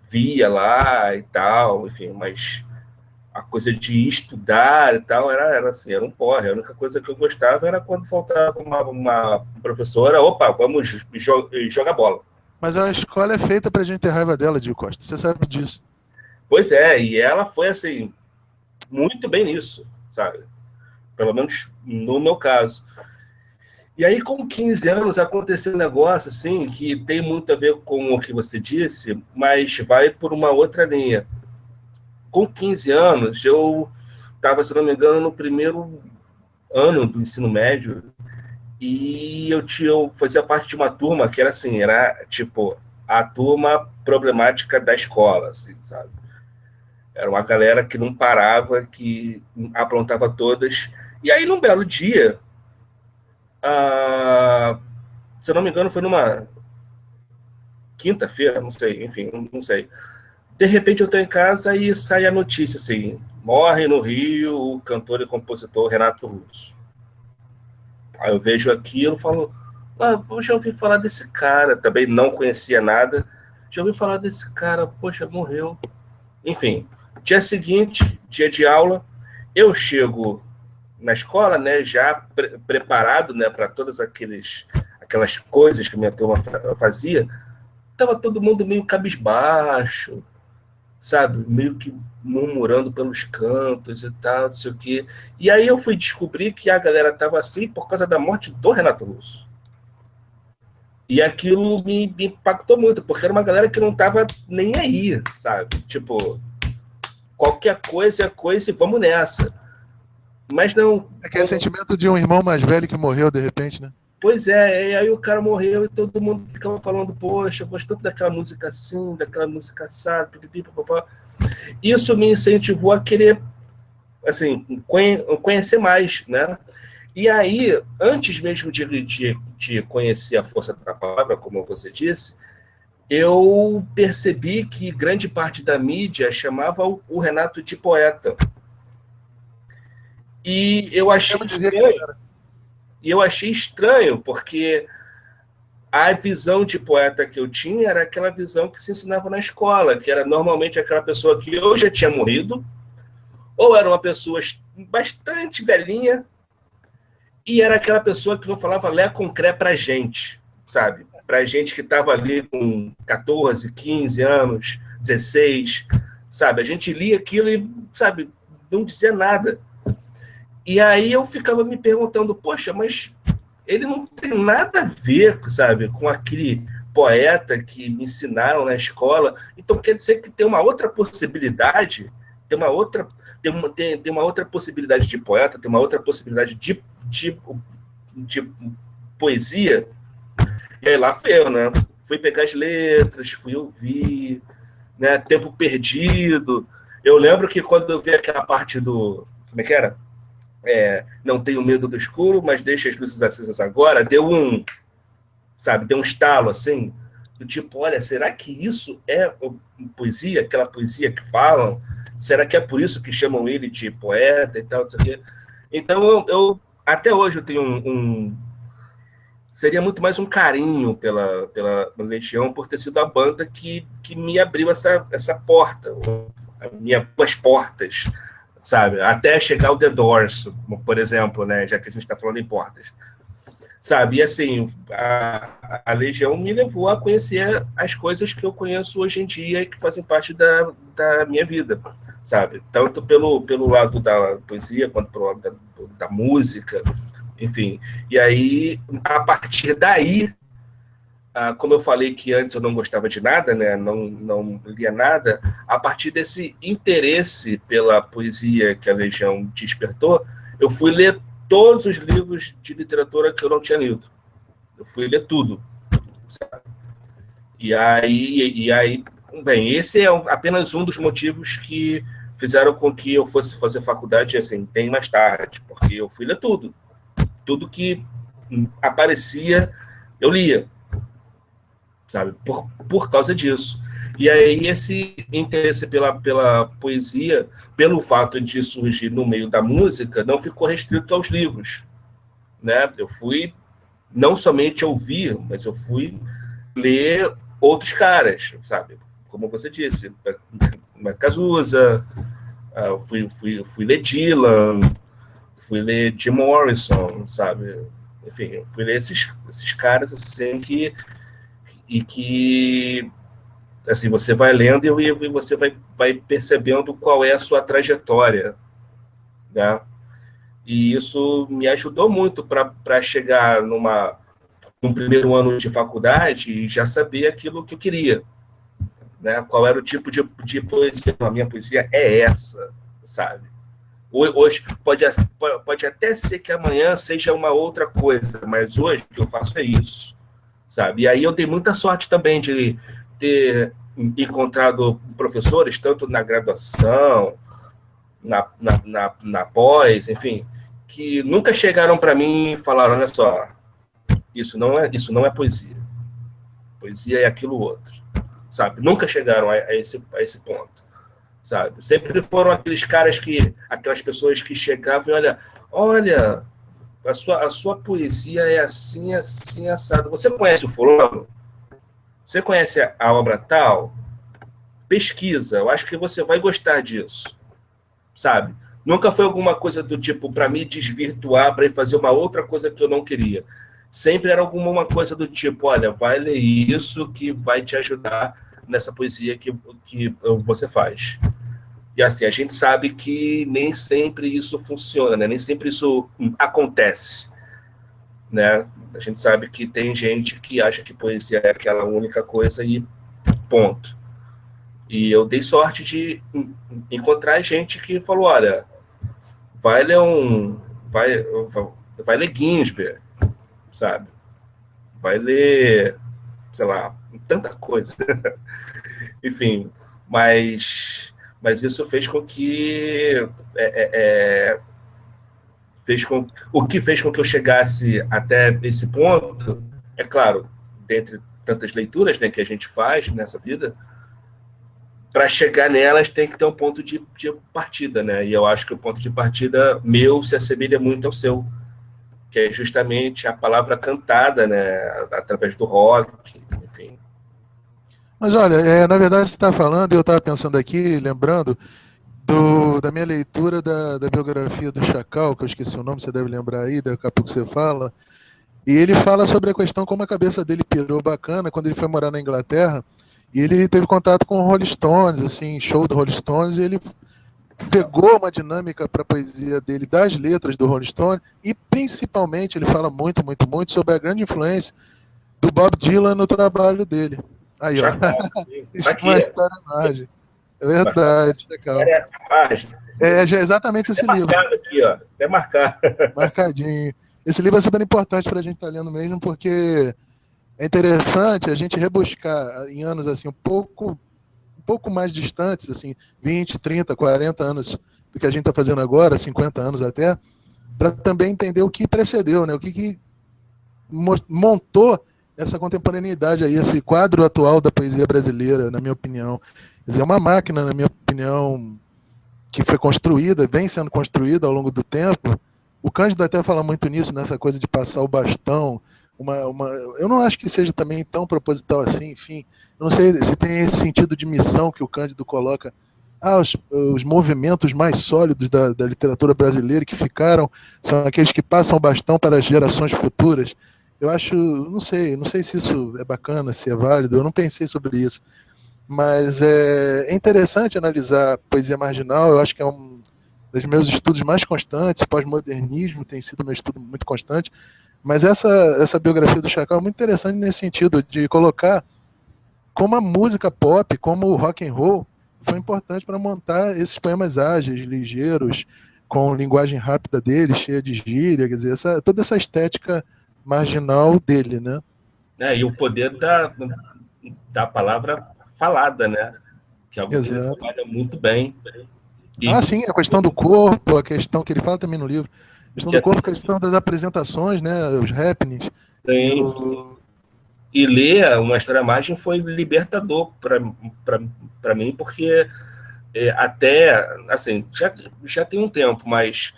via lá e tal, enfim, mas a coisa de estudar e tal era assim, era um porre. A única coisa que eu gostava era quando faltava uma professora, opa, vamos jogar bola. Mas a escola é feita pra gente ter raiva dela, Dio Costa, você sabe disso. Pois é, e ela foi assim, muito bem nisso, sabe? Pelo menos no meu caso. E aí, com 15 anos, aconteceu um negócio assim, que tem muito a ver com o que você disse, mas vai por uma outra linha. Com 15 anos, eu estava, se não me engano, no primeiro ano do ensino médio, e eu fazia parte de uma turma que era assim, era tipo a turma problemática da escola, assim, sabe? Era uma galera que não parava, que aprontava todas. E aí, num belo dia, se eu não me engano, foi numa quinta-feira, não sei, enfim, não sei. De repente eu estou em casa e sai a notícia assim: morre no Rio o cantor e compositor Renato Russo. Aí eu vejo aquilo e falo, eu já ouvi falar desse cara, também não conhecia nada, já ouvi falar desse cara, poxa, morreu. Enfim, dia seguinte, dia de aula, eu chego na escola, né, já preparado, né, para todas aquelas coisas que minha turma fazia. Tava todo mundo meio cabisbaixo, sabe? Meio que murmurando pelos cantos e tal, não sei o quê. E aí eu fui descobrir que a galera tava assim por causa da morte do Renato Russo. E aquilo me impactou muito, porque era uma galera que não tava nem aí, sabe? Tipo, qualquer coisa é coisa e vamos nessa. Mas não... É que é sentimento de um irmão mais velho que morreu de repente, né? Pois é, e aí o cara morreu e todo mundo ficava falando, poxa, eu gosto tanto daquela música assim, daquela música assada, pipipi, papapá. Isso me incentivou a querer, assim, conhecer mais, né? E aí, antes mesmo de conhecer a força da palavra, como você disse, eu percebi que grande parte da mídia chamava o Renato de poeta. E eu achei estranho, porque a visão de poeta que eu tinha era aquela visão que se ensinava na escola, que era normalmente aquela pessoa que ou já tinha morrido, ou era uma pessoa bastante velhinha, e era aquela pessoa que não falava lé concré pra gente, sabe? Pra gente que estava ali com 14, 15 anos, 16, sabe? A gente lia aquilo e, sabe, não dizia nada. E aí eu ficava me perguntando, poxa, mas ele não tem nada a ver, sabe, com aquele poeta que me ensinaram na escola. Então quer dizer que tem uma outra possibilidade, tem uma outra possibilidade de poeta, tem uma outra possibilidade de poesia. E aí lá fui eu, né? Fui pegar as letras, fui ouvir, né? Tempo Perdido. Eu lembro que quando eu vi aquela parte do... Como é que era? Não tenho medo do escuro, mas deixa as luzes acesas agora, deu um estalo assim, do tipo, olha, será que isso é poesia, aquela poesia que falam? Será que é por isso que chamam ele de poeta e tal, não sei o quê? Então, eu até hoje eu tenho seria muito mais um carinho pela Legião por ter sido a banda que me abriu essa porta, as portas, sabe? Até chegar o The Doors, por exemplo, né? Já que a gente está falando em portas. Sabe? E assim, a Legião me levou a conhecer as coisas que eu conheço hoje em dia e que fazem parte da minha vida, sabe? Tanto pelo lado da poesia, quanto pelo lado da música, enfim. E aí, a partir daí, como eu falei que antes eu não gostava de nada, né? Não lia nada, a partir desse interesse pela poesia que a Legião despertou, eu fui ler todos os livros de literatura que eu não tinha lido. Eu fui ler tudo. Sabe? E aí, bem, esse é apenas um dos motivos que fizeram com que eu fosse fazer faculdade assim, bem mais tarde, porque eu fui ler tudo. Tudo que aparecia, eu lia, sabe? Por causa disso. E aí esse interesse pela poesia, pelo fato de surgir no meio da música, não ficou restrito aos livros, né? Eu fui não somente ouvir, mas eu fui ler outros caras, sabe? Como você disse, Cazuza, fui ler Dylan, fui ler Jim Morrison, sabe? Enfim, fui ler esses caras assim que assim, você vai lendo e você vai percebendo qual é a sua trajetória, né? E isso me ajudou muito para chegar num primeiro ano de faculdade e já saber aquilo que eu queria, né? Qual era o tipo de poesia. A minha poesia é essa, sabe? Hoje pode até ser que amanhã seja uma outra coisa, mas hoje o que eu faço é isso, sabe? E aí eu dei muita sorte também de ter encontrado professores, tanto na graduação, na pós, enfim, que nunca chegaram para mim e falaram, olha só, isso não é poesia. Poesia é aquilo outro, sabe? Nunca chegaram a esse ponto, sabe? Sempre foram aquelas pessoas que chegavam e olha, a sua poesia é assim, assim, assado. Você conhece o fulano? Você conhece a obra tal? Pesquisa, eu acho que você vai gostar disso, sabe? Nunca foi alguma coisa do tipo para me desvirtuar, para ir fazer uma outra coisa que eu não queria. Sempre era alguma coisa do tipo, olha, vai ler isso que vai te ajudar nessa poesia que você faz. E assim, a gente sabe que nem sempre isso funciona, né? Nem sempre isso acontece, né? A gente sabe que tem gente que acha que poesia é aquela única coisa e ponto. E eu dei sorte de encontrar gente que falou, olha, vai ler Ginsberg, sabe? Vai ler, sei lá, tanta coisa. Enfim, mas isso fez com que o que fez com que eu chegasse até esse ponto, é claro, dentre tantas leituras, né, que a gente faz nessa vida, para chegar nelas tem que ter um ponto de partida, né? E eu acho que o ponto de partida meu se assemelha muito ao seu, que é justamente a palavra cantada, né, através do rock, enfim. Mas olha, na verdade você está falando, eu estava pensando aqui, lembrando da minha leitura da biografia do Chacal, que eu esqueci o nome, você deve lembrar aí, daqui a pouco você fala, e ele fala sobre a questão como a cabeça dele pirou bacana quando ele foi morar na Inglaterra, e ele teve contato com o Rolling Stones, assim, show do Rolling Stones, e ele pegou uma dinâmica para a poesia dele, das letras do Rolling Stone, e principalmente ele fala muito, muito, muito sobre a grande influência do Bob Dylan no trabalho dele. Aí, ó. Isso é uma história mágica. É verdade, legal. É exatamente esse livro. Marcado aqui, ó. Até marcar. Marcadinho. Esse livro é super importante para a gente estar lendo mesmo, porque é interessante a gente rebuscar em anos assim um pouco mais distantes, assim, 20, 30, 40 anos do que a gente está fazendo agora, 50 anos até, para também entender o que precedeu, né? O que montou essa contemporaneidade aí, esse quadro atual da poesia brasileira, na minha opinião. Quer dizer, é uma máquina, na minha opinião, que foi construída, vem sendo construída ao longo do tempo. O Cândido até fala muito nisso, nessa coisa de passar o bastão, Eu não acho que seja também tão proposital assim, enfim. Eu não sei se tem esse sentido de missão que o Cândido coloca. Os movimentos mais sólidos da literatura brasileira que ficaram são aqueles que passam o bastão para as gerações futuras. Eu acho, não sei se isso é bacana, se é válido, eu não pensei sobre isso. Mas é interessante analisar poesia marginal, eu acho que é um dos meus estudos mais constantes, pós-modernismo tem sido meu estudo muito constante, mas essa biografia do Chacal é muito interessante nesse sentido, de colocar como a música pop, como o rock and roll, foi importante para montar esses poemas ágeis, ligeiros, com linguagem rápida dele, cheia de gíria, quer dizer, toda essa estética marginal dele, né? E o poder da palavra falada, né? Que é algo que ele trabalha muito bem. Sim, a questão do corpo, a questão que ele fala também no livro, a questão do corpo, a questão das apresentações, né? Os happenings. E ler Uma História à Margem foi libertador para mim, porque até, assim, já tem um tempo, mas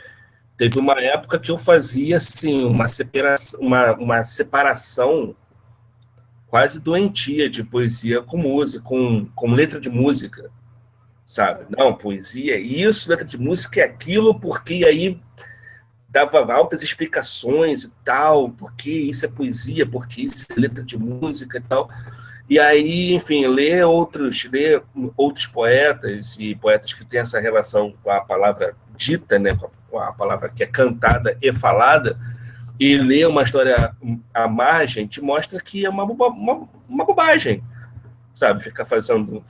teve uma época que eu fazia, assim, uma separação quase doentia de poesia com música, com letra de música, sabe? Não, poesia é isso, letra de música é aquilo, porque aí dava altas explicações e tal, porque isso é poesia, porque isso é letra de música e tal. E aí, enfim, ler outros poetas, e poetas que têm essa relação com a palavra dita, né, com a palavra que é cantada e falada, e ler Uma História à Margem te mostra que é uma bobagem, sabe? Ficar fazendo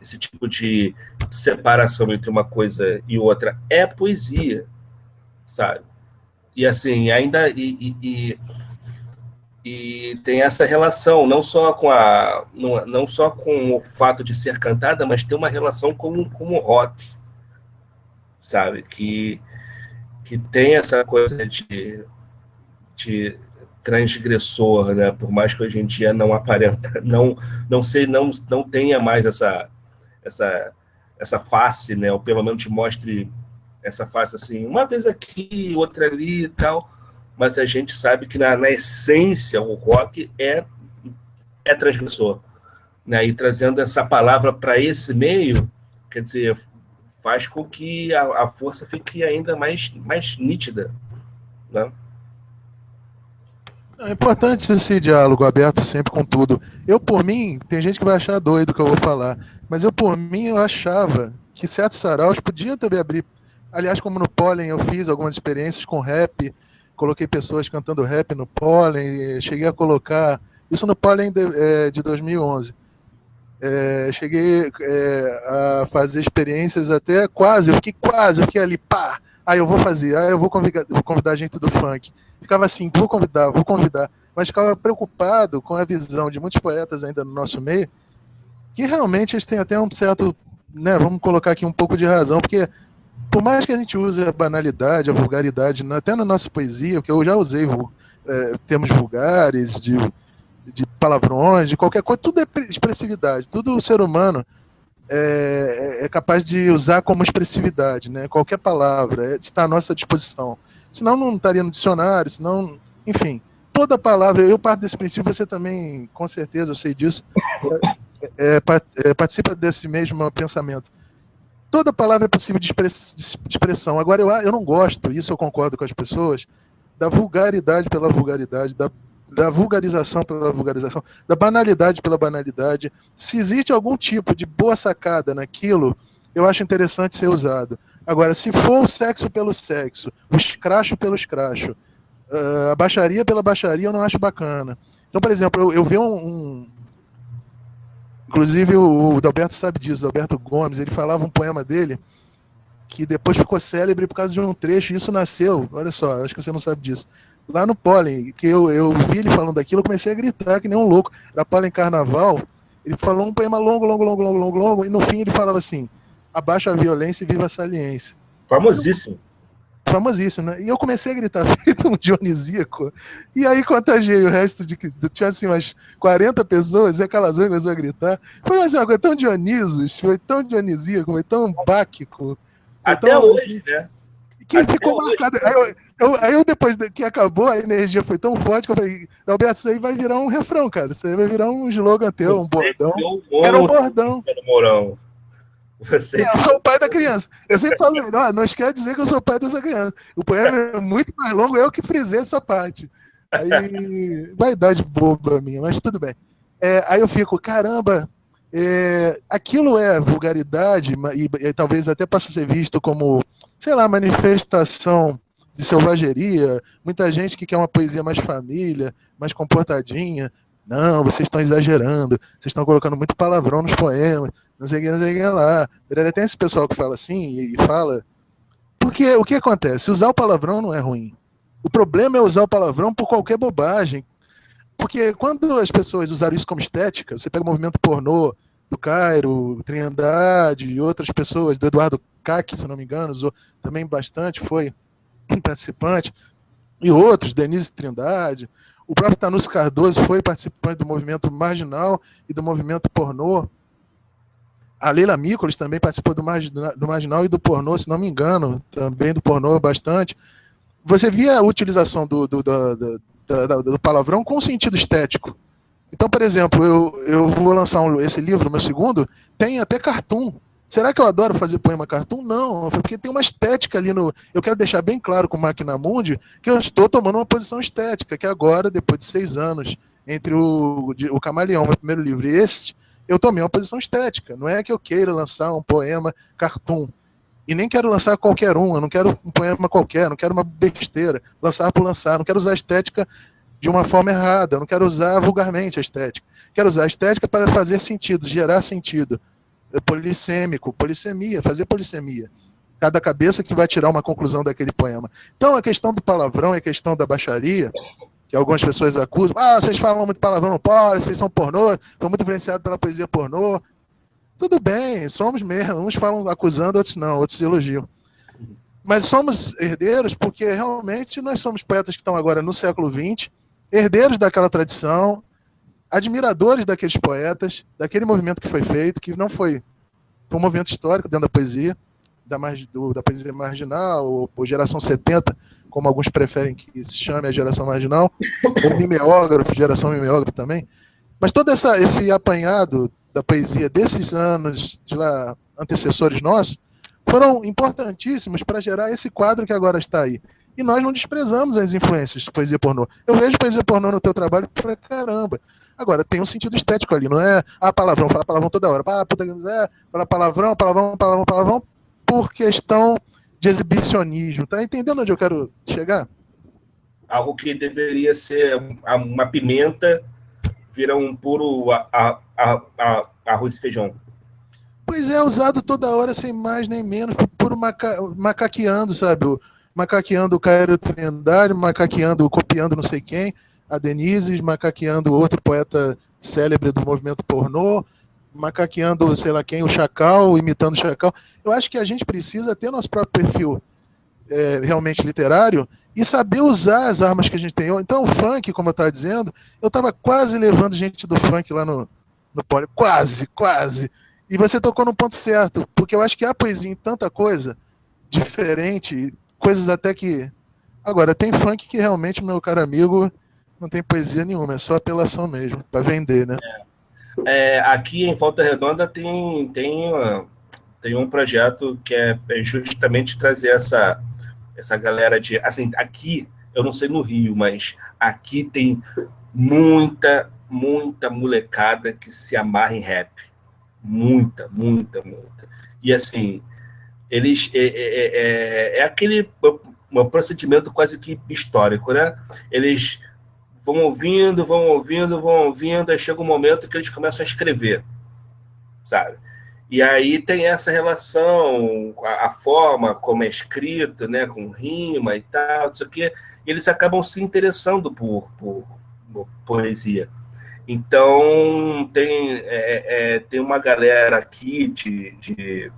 esse tipo de separação entre uma coisa e outra. É poesia, sabe? E assim, ainda e tem essa relação não só com o fato de ser cantada, mas tem uma relação com o rock, sabe? Que tem essa coisa de transgressor, né? Por mais que hoje em dia não aparenta, não tenha mais essa face, né? Ou pelo menos te mostre essa face assim, uma vez aqui, outra ali e tal, mas a gente sabe que na essência o rock é transgressor, né? E trazendo essa palavra para esse meio, quer dizer, faz com que a força fique ainda mais nítida, né? É importante esse diálogo aberto sempre com tudo. Eu, por mim, tem gente que vai achar doido o que eu vou falar, mas eu, por mim, eu achava que certos saraus podiam também abrir. Aliás, como no Pólen, eu fiz algumas experiências com rap, coloquei pessoas cantando rap no Pólen, cheguei a colocar. Isso no Pólen de 2011. Cheguei a fazer experiências até eu fiquei ali, pá! Aí eu vou fazer, aí eu vou convidar gente do funk. Ficava assim, vou convidar. Mas ficava preocupado com a visão de muitos poetas ainda no nosso meio, que realmente eles têm até um certo, né, vamos colocar aqui um pouco de razão, porque por mais que a gente use a banalidade, a vulgaridade, até na nossa poesia, porque eu já usei termos vulgares, de palavrões, de qualquer coisa, tudo é expressividade, tudo o ser humano é capaz de usar como expressividade, né? Qualquer palavra está à nossa disposição. Senão não estaria no dicionário, senão, enfim, toda palavra, eu parto desse princípio, você também, com certeza, eu sei disso, participa desse mesmo pensamento. Toda palavra é possível de expressão. Agora, eu não gosto, isso eu concordo com as pessoas, da vulgaridade pela vulgaridade, da vulgarização pela vulgarização, da banalidade pela banalidade. Se existe algum tipo de boa sacada naquilo, eu acho interessante ser usado. Agora, se for o sexo pelo sexo, o escracho pelo escracho, a baixaria pela baixaria, eu não acho bacana. Então, por exemplo, eu vi inclusive o Dalberto sabe disso, o Dalberto Gomes, ele falava um poema dele que depois ficou célebre por causa de um trecho, e isso nasceu, olha só, acho que você não sabe disso, lá no Pólen, que eu vi ele falando daquilo, eu comecei a gritar que nem um louco. Era Pólen Carnaval, ele falou um poema longo, e no fim ele falava assim: abaixa a violência e viva a saliência. Famosíssimo. Famosíssimo, né? E eu comecei a gritar, feito um dionisíaco, e aí contagiei o resto tinha assim umas 40 pessoas, e aquelas começou a gritar. Foi assim, uma coisa tão Dionisos, foi tão dionisíaco, foi tão báquico. Até hoje, né? que ficou marcado. Aí eu, depois que acabou, a energia foi tão forte que eu falei, Alberto, isso aí vai virar um refrão, cara. Isso aí vai virar um slogan teu, um bordão. Era um bordão. Mourão. Você... Eu sou o pai da criança. Eu sempre falo, não quer dizer que eu sou o pai dessa criança. O poema é muito mais longo, eu que frisei essa parte. Aí, vaidade boba minha, mas tudo bem. Aí eu fico, caramba, aquilo é vulgaridade, e talvez até possa ser visto como, sei lá, manifestação de selvageria. Muita gente que quer uma poesia mais família, mais comportadinha. Não, vocês estão exagerando, vocês estão colocando muito palavrão nos poemas, não sei o que lá. Tem esse pessoal que fala assim e fala. Porque o que acontece? Usar o palavrão não é ruim. O problema é usar o palavrão por qualquer bobagem. Porque quando as pessoas usaram isso como estética, você pega o movimento pornô do Cairo, Trindade e outras pessoas, do Eduardo Caque, se não me engano, usou também bastante, foi participante, e outros, Denise Trindade. O próprio Tanúcio Cardoso foi participante do movimento marginal e do movimento pornô. A Leila Mícolas também participou do marginal e do pornô, se não me engano, também do pornô bastante. Você via a utilização do palavrão com sentido estético. Então, por exemplo, eu vou lançar esse livro, meu segundo, tem até cartoon. Será que eu adoro fazer poema cartoon? Não, porque tem uma estética ali no... Eu quero deixar bem claro com o Máquina Mundi que eu estou tomando uma posição estética, que agora, depois de 6 anos, entre o Camaleão, meu primeiro livro, e esse, eu tomei uma posição estética. Não é que eu queira lançar um poema cartoon. E nem quero lançar qualquer um, eu não quero um poema qualquer, não quero uma besteira, lançar por lançar, não quero usar a estética de uma forma errada, eu não quero usar vulgarmente a estética. Quero usar a estética para fazer sentido, gerar sentido. Polissêmico, polissemia, fazer polissemia. Cada cabeça que vai tirar uma conclusão daquele poema. Então a questão do palavrão e a questão da baixaria, que algumas pessoas acusam, vocês falam muito palavrão no pode, vocês são pornô, estão muito influenciados pela poesia pornô. Tudo bem, somos mesmo, uns falam acusando, outros não, outros elogiam. Mas somos herdeiros porque realmente nós somos poetas que estão agora no século XX, herdeiros daquela tradição, admiradores daqueles poetas, daquele movimento que foi feito, que não foi um movimento histórico dentro da poesia, da poesia marginal, ou geração 70, como alguns preferem que se chame a geração marginal, ou mimeógrafo, geração mimeógrafo também. Mas todo esse apanhado da poesia desses anos de lá, antecessores nossos, foram importantíssimos para gerar esse quadro que agora está aí. E nós não desprezamos as influências de poesia pornô. Eu vejo poesia pornô no teu trabalho pra caramba. Agora, tem um sentido estético ali, não é palavrão, fala palavrão toda hora. Fala palavrão, por questão de exibicionismo. Tá entendendo onde eu quero chegar? Algo que deveria ser uma pimenta, vira um puro arroz e feijão. Pois é, usado toda hora, sem mais nem menos, puro macaqueando, sabe? Macaqueando o Cairo Trindade, macaqueando, copiando não sei quem, a Denise, macaqueando outro poeta célebre do movimento pornô, macaqueando, sei lá quem, o Chacal, imitando o Chacal. Eu acho que a gente precisa ter nosso próprio perfil realmente literário e saber usar as armas que a gente tem. Então, o funk, como eu estava dizendo, eu estava quase levando gente do funk lá no Poli. Quase. E você tocou no ponto certo, porque eu acho que há poesia em tanta coisa diferente, coisas até que... Agora, tem funk que realmente, meu caro amigo, não tem poesia nenhuma, é só apelação mesmo, para vender, né? Aqui em Volta Redonda tem um projeto que é justamente trazer essa galera de... Assim, aqui, eu não sei no Rio, mas aqui tem muita molecada que se amarra em rap. Muita. E assim, eles... É aquele um procedimento quase que histórico, né? Eles vão ouvindo, aí chega um momento que eles começam a escrever, sabe? E aí tem essa relação, a forma como é escrito, né, com rima e tal, isso aqui, e eles acabam se interessando por poesia. Então, tem uma galera aqui de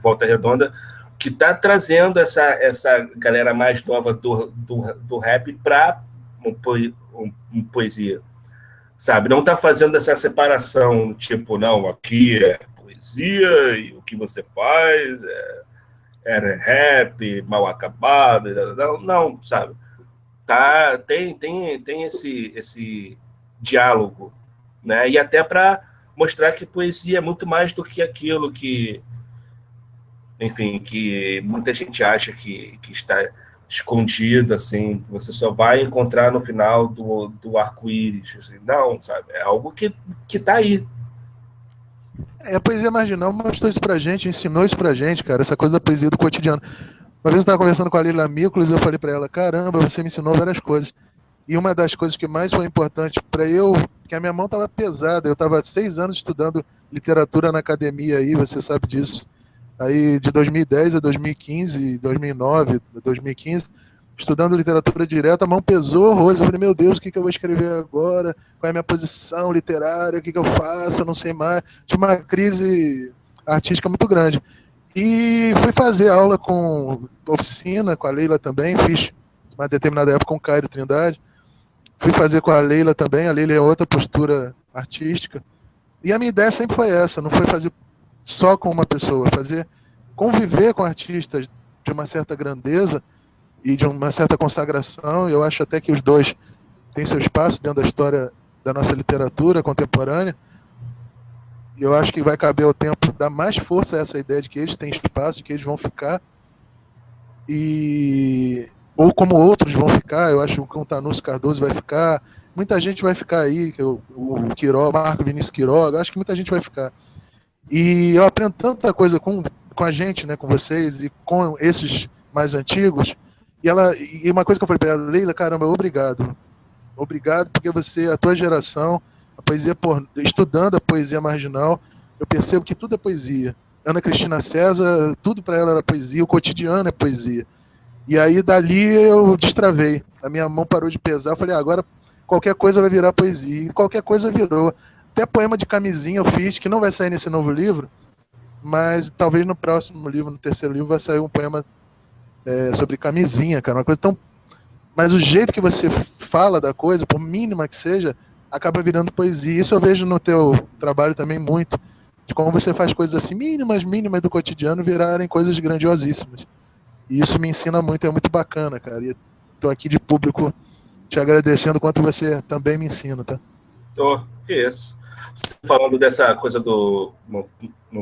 Volta Redonda que está trazendo essa galera mais nova do rap para poesia, sabe? Não está fazendo essa separação, tipo, não, aqui é poesia e o que você faz era rap, mal acabado, não, sabe? Tá, tem esse diálogo, né? E até para mostrar que poesia é muito mais do que aquilo que, enfim, que muita gente acha que está escondido, assim, você só vai encontrar no final do arco-íris, assim. Não, sabe? É algo que tá aí. A poesia marginal mostrou isso pra gente, ensinou isso pra gente, cara, essa coisa da poesia do cotidiano. Uma vez eu estava conversando com a Lila Miklos e eu falei para ela, caramba, você me ensinou várias coisas. E uma das coisas que mais foi importante para eu, que a minha mão estava pesada, eu estava 6 anos estudando literatura na academia aí, você sabe disso. Aí de 2010 a 2015, 2009, 2015, estudando literatura direta, a mão pesou horrores. Eu falei, meu Deus, o que eu vou escrever agora? Qual é a minha posição literária? O que eu faço? Eu não sei mais. Tinha uma crise artística muito grande. E fui fazer aula com oficina, com a Leila também, fiz uma determinada época com o Cairo Trindade. Fui fazer com a Leila também, a Leila é outra postura artística. E a minha ideia sempre foi essa, não foi fazer só com uma pessoa, fazer conviver com artistas de uma certa grandeza e de uma certa consagração. Eu acho até que os dois têm seu espaço dentro da história da nossa literatura contemporânea. E eu acho que vai caber ao tempo dar mais força a essa ideia de que eles têm espaço, de que eles vão ficar. Ou como outros vão ficar, eu acho que o Tanúcio Cardoso vai ficar, muita gente vai ficar aí, que o Queiroga, Marco Vinícius Quiroga, acho que muita gente vai ficar. E eu aprendo tanta coisa com a gente, né, com vocês e com esses mais antigos. E uma coisa que eu falei para ela, Leila, caramba, obrigado. Obrigado porque você, a tua geração, a poesia, estudando a poesia marginal, eu percebo que tudo é poesia. Ana Cristina César, tudo para ela era poesia, o cotidiano é poesia. E aí dali eu destravei, a minha mão parou de pesar, eu falei, agora qualquer coisa vai virar poesia, e qualquer coisa virou. Até poema de camisinha eu fiz, que não vai sair nesse novo livro, mas talvez no próximo livro, no terceiro livro, vai sair um poema sobre camisinha, cara, uma coisa tão... Mas o jeito que você fala da coisa, por mínima que seja, acaba virando poesia. Isso eu vejo no teu trabalho também muito, de como você faz coisas assim, mínimas do cotidiano, virarem coisas grandiosíssimas. E isso me ensina muito, é muito bacana, cara. E tô aqui de público te agradecendo quanto você também me ensina, tá? Que isso. Você falando dessa coisa no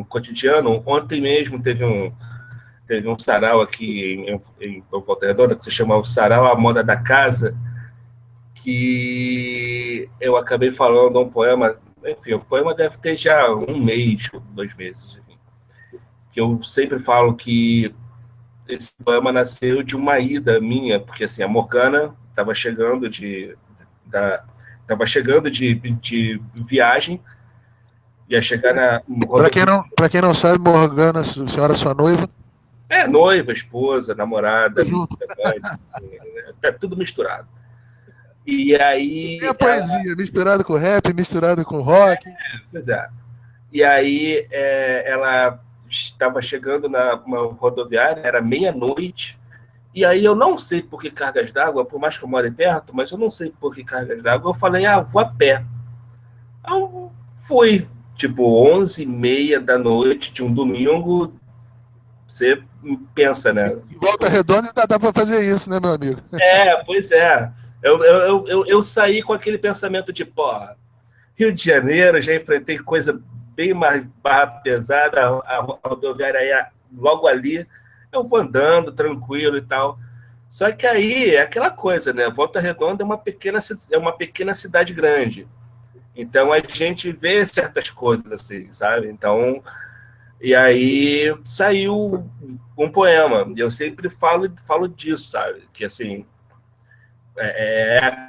cotidiano, ontem mesmo teve um sarau aqui em Volta Redonda, que se chama o Sarau A Moda da Casa, que eu acabei falando um poema, enfim, o poema deve ter já 1 mês, 2 meses, enfim, que eu sempre falo que esse poema nasceu de uma ida minha, porque assim, a Morgana estava chegando de viagem, ia chegar na... Para quem não sabe, Morgana, senhora sua noiva? Noiva, esposa, namorada, tá tudo misturado. E aí... E a poesia, misturado com rap, misturado com rock. Pois é. E aí ela estava chegando na rodoviária, era meia-noite, e aí eu não sei por que cargas d'água, por mais que eu more perto, mas eu não sei por que cargas d'água, eu falei, vou a pé. Eu fui, tipo, 11h30 da noite de um domingo, você pensa, né? Em Volta Redonda ainda dá para fazer isso, né, meu amigo? Pois é. Eu saí com aquele pensamento de, Rio de Janeiro, já enfrentei coisa bem mais barra pesada, a rodoviária aí logo ali, eu vou andando tranquilo e tal. Só que aí é aquela coisa, né? Volta Redonda é uma pequena cidade grande. Então a gente vê certas coisas assim, sabe? Então, e aí saiu um poema. E eu sempre falo disso, sabe? Que assim,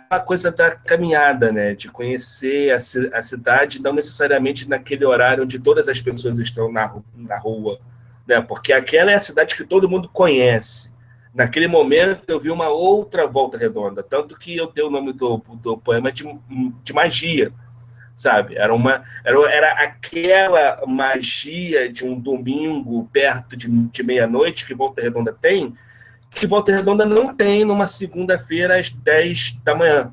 a coisa da caminhada, né? De conhecer a cidade, não necessariamente naquele horário onde todas as pessoas estão na rua, né? Porque aquela é a cidade que todo mundo conhece. Naquele momento eu vi uma outra Volta Redonda, tanto que eu dei o nome do poema de magia, sabe? Era aquela magia de um domingo perto de meia-noite que Volta Redonda tem, que Volta Redonda não tem numa segunda-feira às 10 da manhã,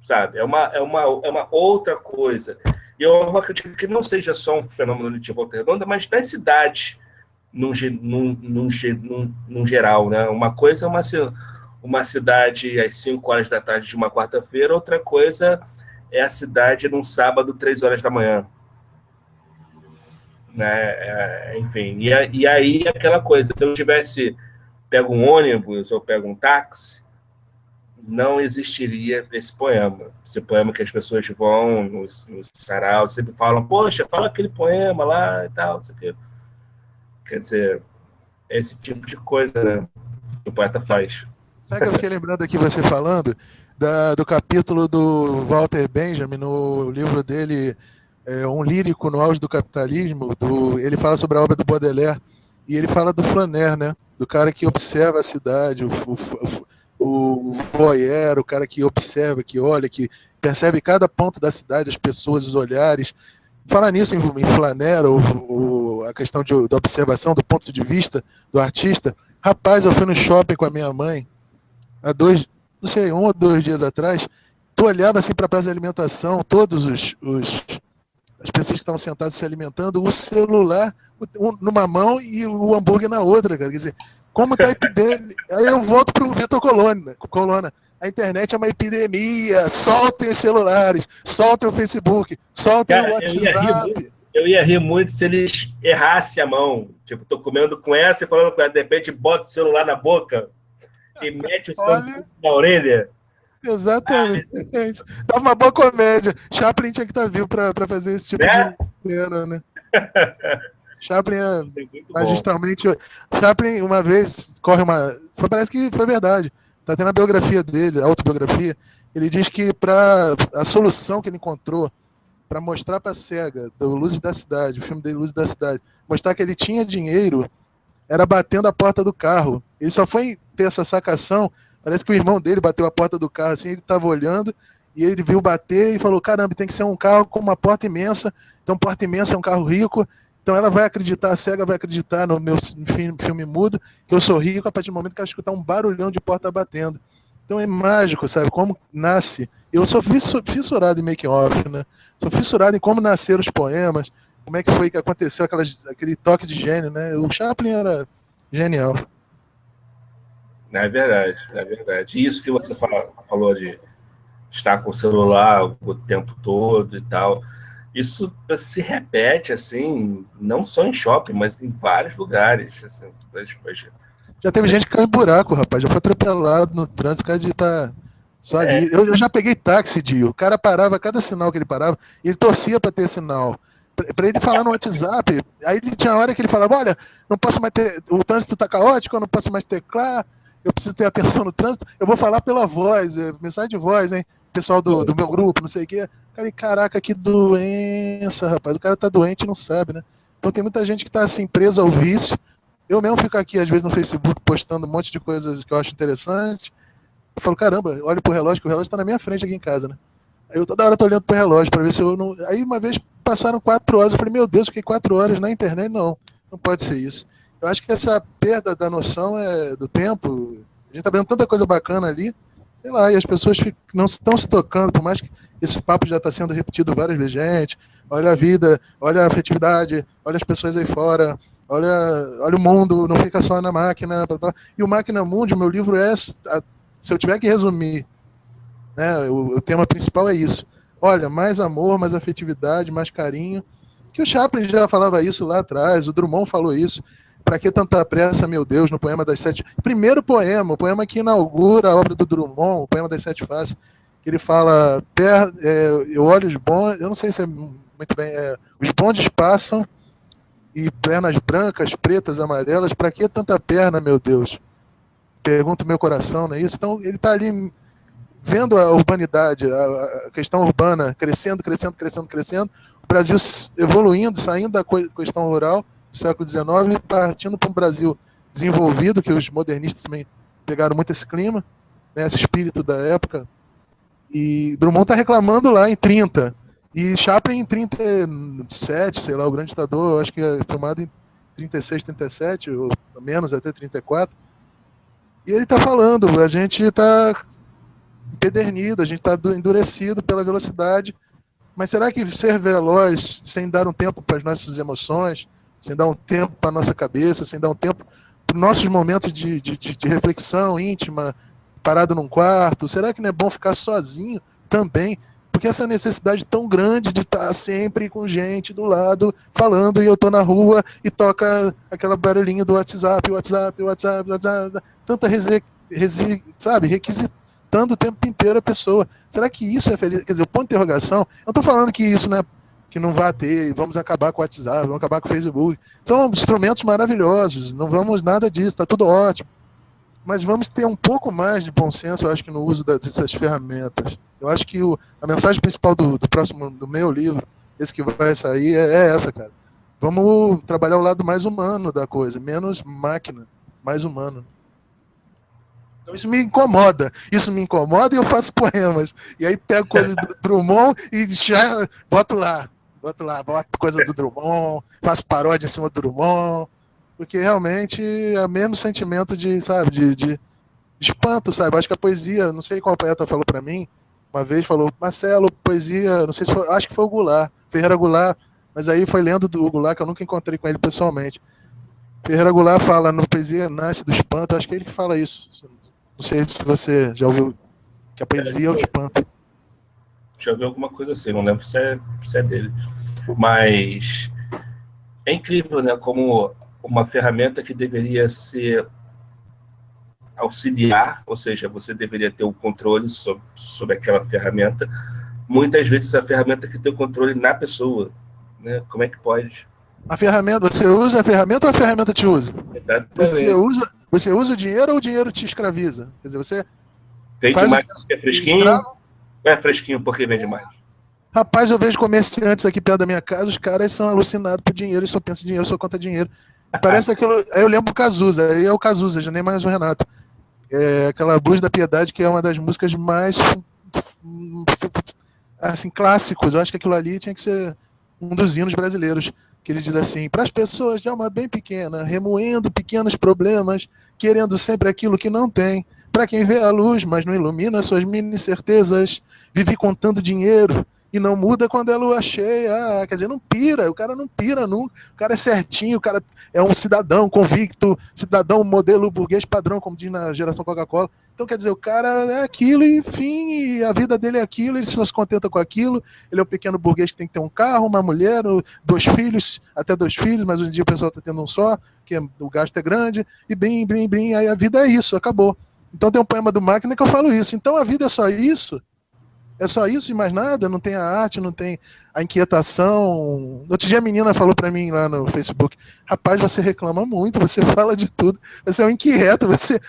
sabe? É uma outra coisa. E eu acredito que não seja só um fenômeno de Volta Redonda, mas das cidades, num geral, né? Uma coisa é uma cidade às 5 horas da tarde de uma quarta-feira, outra coisa é a cidade num sábado, 3 horas da manhã. Né? Enfim, e aí aquela coisa, se eu tivesse pego um ônibus ou pego um táxi, não existiria esse poema. Esse poema que as pessoas vão nos saraus, sempre falam, poxa, fala aquele poema lá e tal, não sei o quê. Quer dizer, é esse tipo de coisa, né, que o poeta faz. Sabe que eu fiquei lembrando aqui você falando do capítulo do Walter Benjamin no livro dele, Um Lírico no Auge do Capitalismo. Ele fala sobre a obra do Baudelaire e ele fala do flaner, né? Do cara que observa a cidade, o voyeur, o cara que observa, que olha, que percebe cada ponto da cidade, as pessoas, os olhares. Falar nisso em flaner, a questão da observação, do ponto de vista do artista. Rapaz, eu fui no shopping com a minha mãe há não sei, 1 ou 2 dias atrás. Tu olhava assim para a praça de alimentação, todos as pessoas que estavam sentadas se alimentando, o celular numa mão e o hambúrguer na outra, cara. Quer dizer, como tá a epidemia? Aí eu volto pro Vitor Colonna. A internet é uma epidemia. Soltem os celulares, soltem o Facebook, soltem o WhatsApp. Eu ia rir muito se eles errassem a mão. Tipo, tô comendo com essa e falando com ela, de repente bota o celular na boca e mete o celular na orelha. Exatamente. Dá uma boa comédia. Chaplin tinha que estar vivo para fazer esse tipo de cena, né? Chaplin magistralmente. Chaplin, uma vez, parece que foi verdade. Tá tendo a biografia dele, a autobiografia. Ele diz que a solução que ele encontrou para mostrar para a SEGA, do Luzes da Cidade, o filme dele, Luzes da Cidade, mostrar que ele tinha dinheiro, era batendo a porta do carro. Ele só foi ter essa sacação. Parece que o irmão dele bateu a porta do carro assim, ele estava olhando e ele viu bater e falou, caramba, tem que ser um carro com uma porta imensa, então porta imensa é um carro rico, então ela vai acreditar, a SEGA vai acreditar no meu filme mudo, que eu sou rico a partir do momento que ela escutar um barulhão de porta batendo. Então é mágico, sabe, como nasce. Eu sou fissurado em making-off, né? Sou fissurado em como nasceram os poemas, como é que foi que aconteceu aquele toque de gênio, né? O Chaplin era genial. É verdade, é verdade. Isso que você falou de estar com o celular o tempo todo e tal, isso se repete, assim, não só em shopping, mas em vários lugares. Assim, já teve gente que caiu em buraco, rapaz. Já foi atropelado no trânsito, por causa de estar só ali. Eu já peguei táxi, Dio. O cara parava, cada sinal que ele parava, e ele torcia para ter sinal. Para ele falar no WhatsApp. Aí ele tinha hora que ele falava, olha, não posso mais ter, o trânsito está caótico, eu não posso mais teclar, eu preciso ter atenção no trânsito, eu vou falar pela voz, mensagem de voz, hein? Pessoal do meu grupo, não sei o quê. Cara, caraca, que doença, rapaz. O cara tá doente e não sabe, né? Então tem muita gente que tá assim, presa ao vício. Eu mesmo fico aqui, às vezes, no Facebook, postando um monte de coisas que eu acho interessante. Eu falo, caramba, olho pro relógio, que o relógio tá na minha frente aqui em casa, né? Aí eu toda hora tô olhando pro relógio pra ver se eu não... Aí uma vez passaram 4 horas, eu falei, meu Deus, eu fiquei 4 horas na internet. Não pode ser isso. Eu acho que essa perda da noção do tempo, a gente tá vendo tanta coisa bacana ali, sei lá, e as pessoas não estão se tocando, por mais que esse papo já está sendo repetido várias vezes, gente, olha a vida, olha a afetividade, olha as pessoas aí fora, olha o mundo, não fica só na máquina, blá, blá. E o Máquina Mundi, o meu livro se eu tiver que resumir, né, o tema principal é isso, olha, mais amor, mais afetividade, mais carinho, que o Chaplin já falava isso lá atrás, o Drummond falou isso. Pra que tanta pressa, meu Deus, no poema das 7... Primeiro poema, o poema que inaugura a obra do Drummond, o poema das 7 faces, que ele fala, eu olho os bons, eu não sei se é muito bem, os bondes passam e pernas brancas, pretas, amarelas, pra que tanta perna, meu Deus? Pergunta o meu coração, não é isso? Então, ele tá ali vendo a urbanidade, a questão urbana crescendo, crescendo, crescendo, crescendo, o Brasil evoluindo, saindo da questão rural, século XIX, partindo para um Brasil desenvolvido, que os modernistas também pegaram muito esse clima, né, esse espírito da época. E Drummond está reclamando lá em 30, e Chaplin em 37, sei lá, o Grande Ditador, acho que é filmado em 36, 37, ou menos, até 34. E ele está falando, a gente está empedernido, a gente está endurecido pela velocidade, mas será que ser veloz, sem dar um tempo para as nossas emoções, sem dar um tempo para nossa cabeça, sem dar um tempo para nossos momentos de reflexão íntima, parado num quarto? Será que não é bom ficar sozinho também? Porque essa necessidade tão grande de estar sempre com gente do lado, falando, e eu tô na rua e toca aquela barulhinha do WhatsApp, tanta sabe, requisitando o tempo inteiro a pessoa. Será que isso é feliz? Quer dizer, o ponto de interrogação, eu não estou falando que isso, né, que não vai ter, vamos acabar com o WhatsApp, vamos acabar com o Facebook. São instrumentos maravilhosos, não vamos nada disso, está tudo ótimo. Mas vamos ter um pouco mais de bom senso, eu acho que no uso dessas ferramentas. Eu acho que a mensagem principal do meu livro, esse que vai sair, é essa, cara. Vamos trabalhar o lado mais humano da coisa, menos máquina, mais humano. Então isso me incomoda e eu faço poemas. E aí pego coisa do Drummond e já boto coisa do Drummond, faço paródia em cima do Drummond, porque realmente é o mesmo sentimento sabe, de espanto, sabe? Acho que a poesia, não sei qual poeta falou para mim, uma vez falou, Marcelo, poesia, não sei se foi, acho que foi o Goulart, Ferreira Goulart, mas aí foi lendo do Goulart, que eu nunca encontrei com ele pessoalmente. Ferreira Goulart fala, no poesia nasce do espanto, acho que é ele que fala isso. Não sei se você já ouviu, que a poesia é o espanto. Já ouvi alguma coisa assim, não lembro se é dele. Mas é incrível, né, como uma ferramenta que deveria ser auxiliar, ou seja, você deveria ter o controle sobre aquela ferramenta. Muitas vezes a ferramenta que tem o controle na pessoa, né? Como é que pode? A ferramenta, você usa a ferramenta ou a ferramenta te usa? Exatamente. Você usa o dinheiro ou o dinheiro te escraviza? Quer dizer, você vende faz mais porque é fresquinho? É fresquinho porque vende mais. Rapaz, eu vejo comerciantes aqui perto da minha casa, os caras são alucinados por dinheiro, só pensam em dinheiro, só conta dinheiro. Parece aquilo. Aí eu lembro o Cazuza, aí é o Cazuza, já nem mais o Renato. É aquela Blues da Piedade, que é uma das músicas mais assim, clássicos. Eu acho que aquilo ali tinha que ser um dos hinos brasileiros. Que ele diz assim, para as pessoas de alma bem pequena, remoendo pequenos problemas, querendo sempre aquilo que não tem. Para quem vê a luz, mas não ilumina suas mini certezas, vive contando dinheiro e não muda quando é lua cheia. Quer dizer, não pira, o cara não pira nunca. O cara é certinho, o cara é um cidadão convicto, cidadão modelo burguês padrão, como diz na geração Coca-Cola. Então, quer dizer, o cara é aquilo e, enfim, e a vida dele é aquilo, ele só se contenta com aquilo. Ele é um pequeno burguês que tem que ter um carro, uma mulher, 2 filhos, até 2 filhos, mas hoje em dia o pessoal está tendo um só, porque o gasto é grande, e bem, aí a vida é isso, acabou. Então tem um poema do Máquina que eu falo isso. Então a vida é só isso? É só isso e mais nada? Não tem a arte, não tem a inquietação. Outro dia a menina falou para mim lá no Facebook, rapaz, você reclama muito, você fala de tudo, você é um inquieto, você...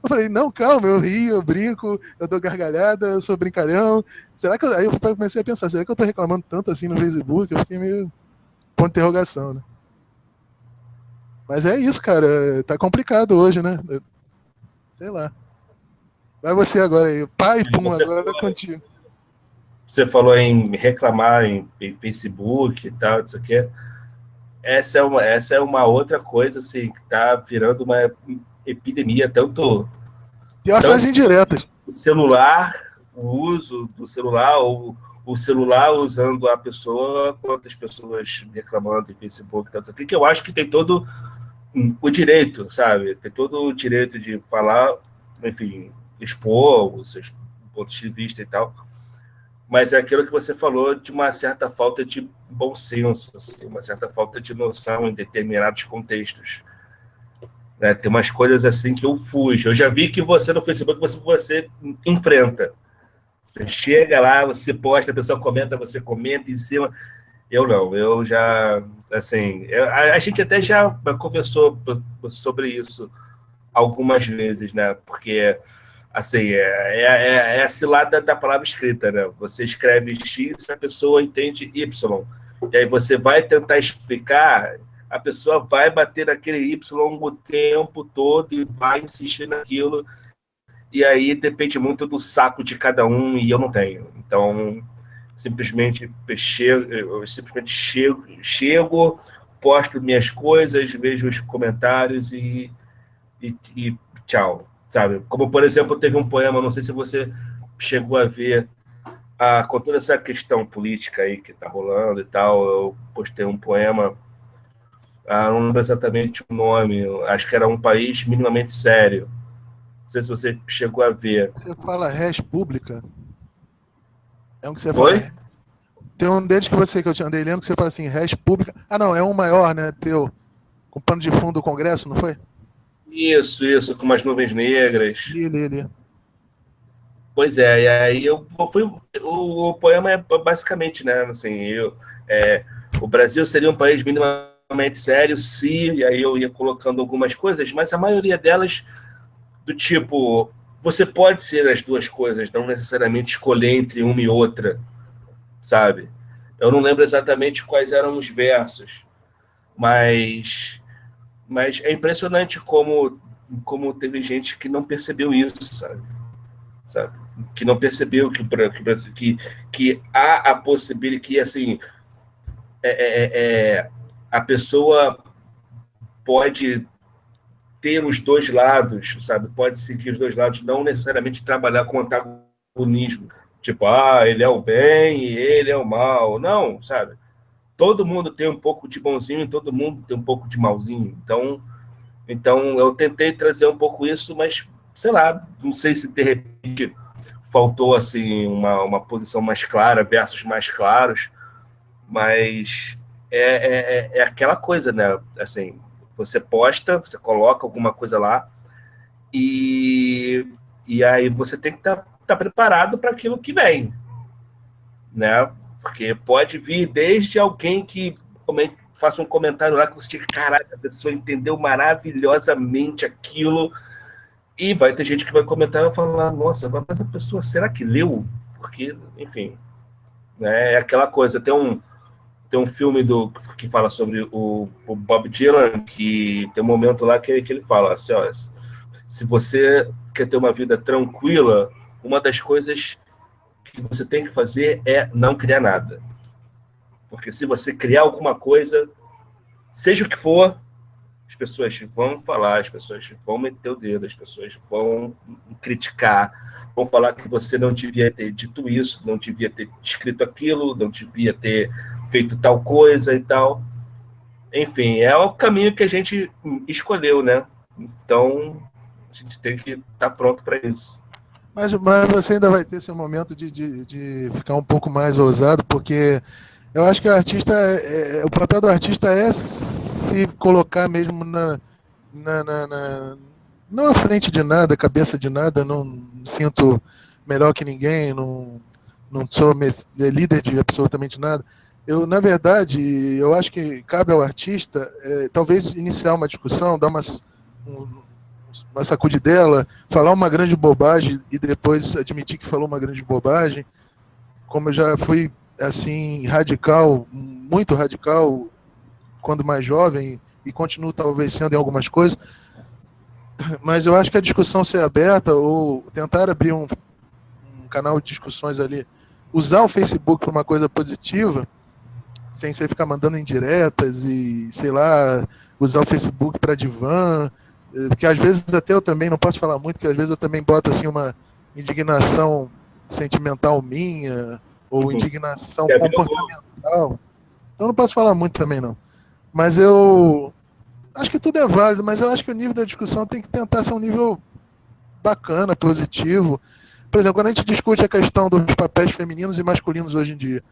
Eu falei, não, calma, eu rio, eu brinco, eu dou gargalhada, eu sou brincalhão. Será que Aí eu comecei a pensar, será que eu tô reclamando tanto assim no Facebook? Eu fiquei meio ponto de interrogação, né? Mas é isso, cara, tá complicado hoje, né? Sei lá. Vai você agora aí. Pai, pum, agora é contigo. Você falou em reclamar em Facebook e tal, isso aqui. Essa é uma outra coisa, assim, que tá virando uma epidemia, tanto E ações indiretas. O celular, o uso do celular, ou o celular usando a pessoa, quanto as pessoas reclamando em Facebook e tal, isso aqui, que eu acho que tem todo o direito, sabe? Tem todo o direito de falar, enfim, expor os seus pontos de vista e tal, mas é aquilo que você falou de uma certa falta de bom senso, assim, uma certa falta de noção em determinados contextos. Né? Tem umas coisas assim que eu fujo. Eu já vi que você no Facebook você enfrenta. Você chega lá, você posta, a pessoa comenta, você comenta em cima. Eu não, eu já, assim, a gente até já conversou sobre isso algumas vezes, né? Porque, assim, é esse lado da palavra escrita, né? Você escreve X, a pessoa entende Y. E aí você vai tentar explicar, a pessoa vai bater naquele Y o tempo todo e vai insistir naquilo. E aí depende muito do saco de cada um e eu não tenho. Então, simplesmente chego, posto minhas coisas, vejo os comentários e tchau, sabe? Como, por exemplo, teve um poema, não sei se você chegou a ver, com toda essa questão política aí que tá rolando e tal, eu postei um poema Não lembro exatamente o nome, acho que era Um País Minimamente Sério. Não sei se você chegou a ver. Você fala res pública? É um que você fala. Foi? Tem um deles que eu te andei lendo que você fala assim, res pública. Ah, não, é um maior, né? Teu. Com pano de fundo do Congresso, não foi? Isso, com umas nuvens negras. Li. Pois é, e aí o poema é basicamente, né, assim, o Brasil seria um país minimamente sério se, e aí eu ia colocando algumas coisas, mas a maioria delas do tipo, você pode ser as duas coisas, não necessariamente escolher entre uma e outra, sabe? Eu não lembro exatamente quais eram os versos, mas, mas é impressionante como teve gente que não percebeu isso, sabe? Que não percebeu que há a possibilidade que assim a pessoa pode ter os dois lados, sabe? Pode seguir os dois lados, não necessariamente trabalhar com antagonismo, tipo, ele é o bem e ele é o mal, não, sabe? Todo mundo tem um pouco de bonzinho e todo mundo tem um pouco de malzinho, então eu tentei trazer um pouco isso, mas sei lá, não sei se de repente faltou assim uma posição mais clara, versos mais claros, mas é aquela coisa, né? Assim, você posta, você coloca alguma coisa lá e, e aí você tem que tá preparado para aquilo que vem, né? Porque pode vir desde alguém que faça um comentário lá que você diga, caraca, a pessoa entendeu maravilhosamente aquilo. E vai ter gente que vai comentar e vai falar, nossa, mas a pessoa, será que leu? Porque, enfim, né, é aquela coisa. Tem um filme que fala sobre o Bob Dylan, que tem um momento lá que ele fala assim, ó, se você quer ter uma vida tranquila, uma das coisas que você tem que fazer é não criar nada. Porque se você criar alguma coisa, seja o que for, as pessoas vão falar, as pessoas vão meter o dedo, as pessoas vão criticar, vão falar que você não devia ter dito isso, não devia ter escrito aquilo, não devia ter feito tal coisa e tal. Enfim, é o caminho que a gente escolheu, né? Então, a gente tem que estar pronto para isso. Mas você ainda vai ter seu momento de ficar um pouco mais ousado, porque eu acho que o papel do artista é se colocar mesmo não à frente de nada, cabeça de nada, não me sinto melhor que ninguém, não sou líder de absolutamente nada. Na verdade, eu acho que cabe ao artista, talvez iniciar uma discussão, dar uma sacudidela, falar uma grande bobagem e depois admitir que falou uma grande bobagem. Como eu já fui assim radical, muito radical quando mais jovem e continuo talvez sendo em algumas coisas, mas eu acho que a discussão ser aberta ou tentar abrir um canal de discussões ali, usar o Facebook para uma coisa positiva, sem você ficar mandando indiretas e, sei lá, usar o Facebook para divã, porque às vezes até eu também não posso falar muito, que às vezes eu também boto assim uma indignação sentimental minha, ou indignação comportamental. Então não posso falar muito também não. Mas eu acho que tudo é válido, mas eu acho que o nível da discussão tem que tentar ser um nível bacana, positivo. Por exemplo, quando a gente discute a questão dos papéis femininos e masculinos hoje em dia,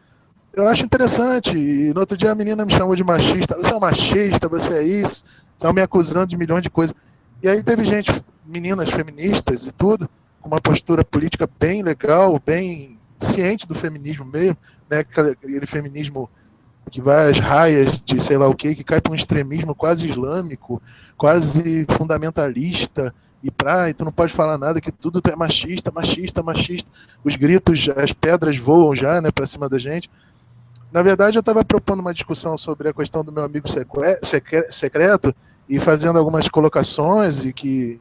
eu acho interessante. E no outro dia a menina me chamou de machista. Você é um machista, você é isso. Estão me acusando de milhões de coisas. E aí teve gente, meninas feministas e tudo, com uma postura política bem legal, bem ciente do feminismo mesmo, né? Aquele feminismo que vai às raias de sei lá o que cai para um extremismo quase islâmico, quase fundamentalista, e tu não pode falar nada, que tudo é machista, machista, machista. Os gritos, as pedras voam já, né, para cima da gente. Na verdade, eu estava propondo uma discussão sobre a questão do meu amigo secreto e fazendo algumas colocações e que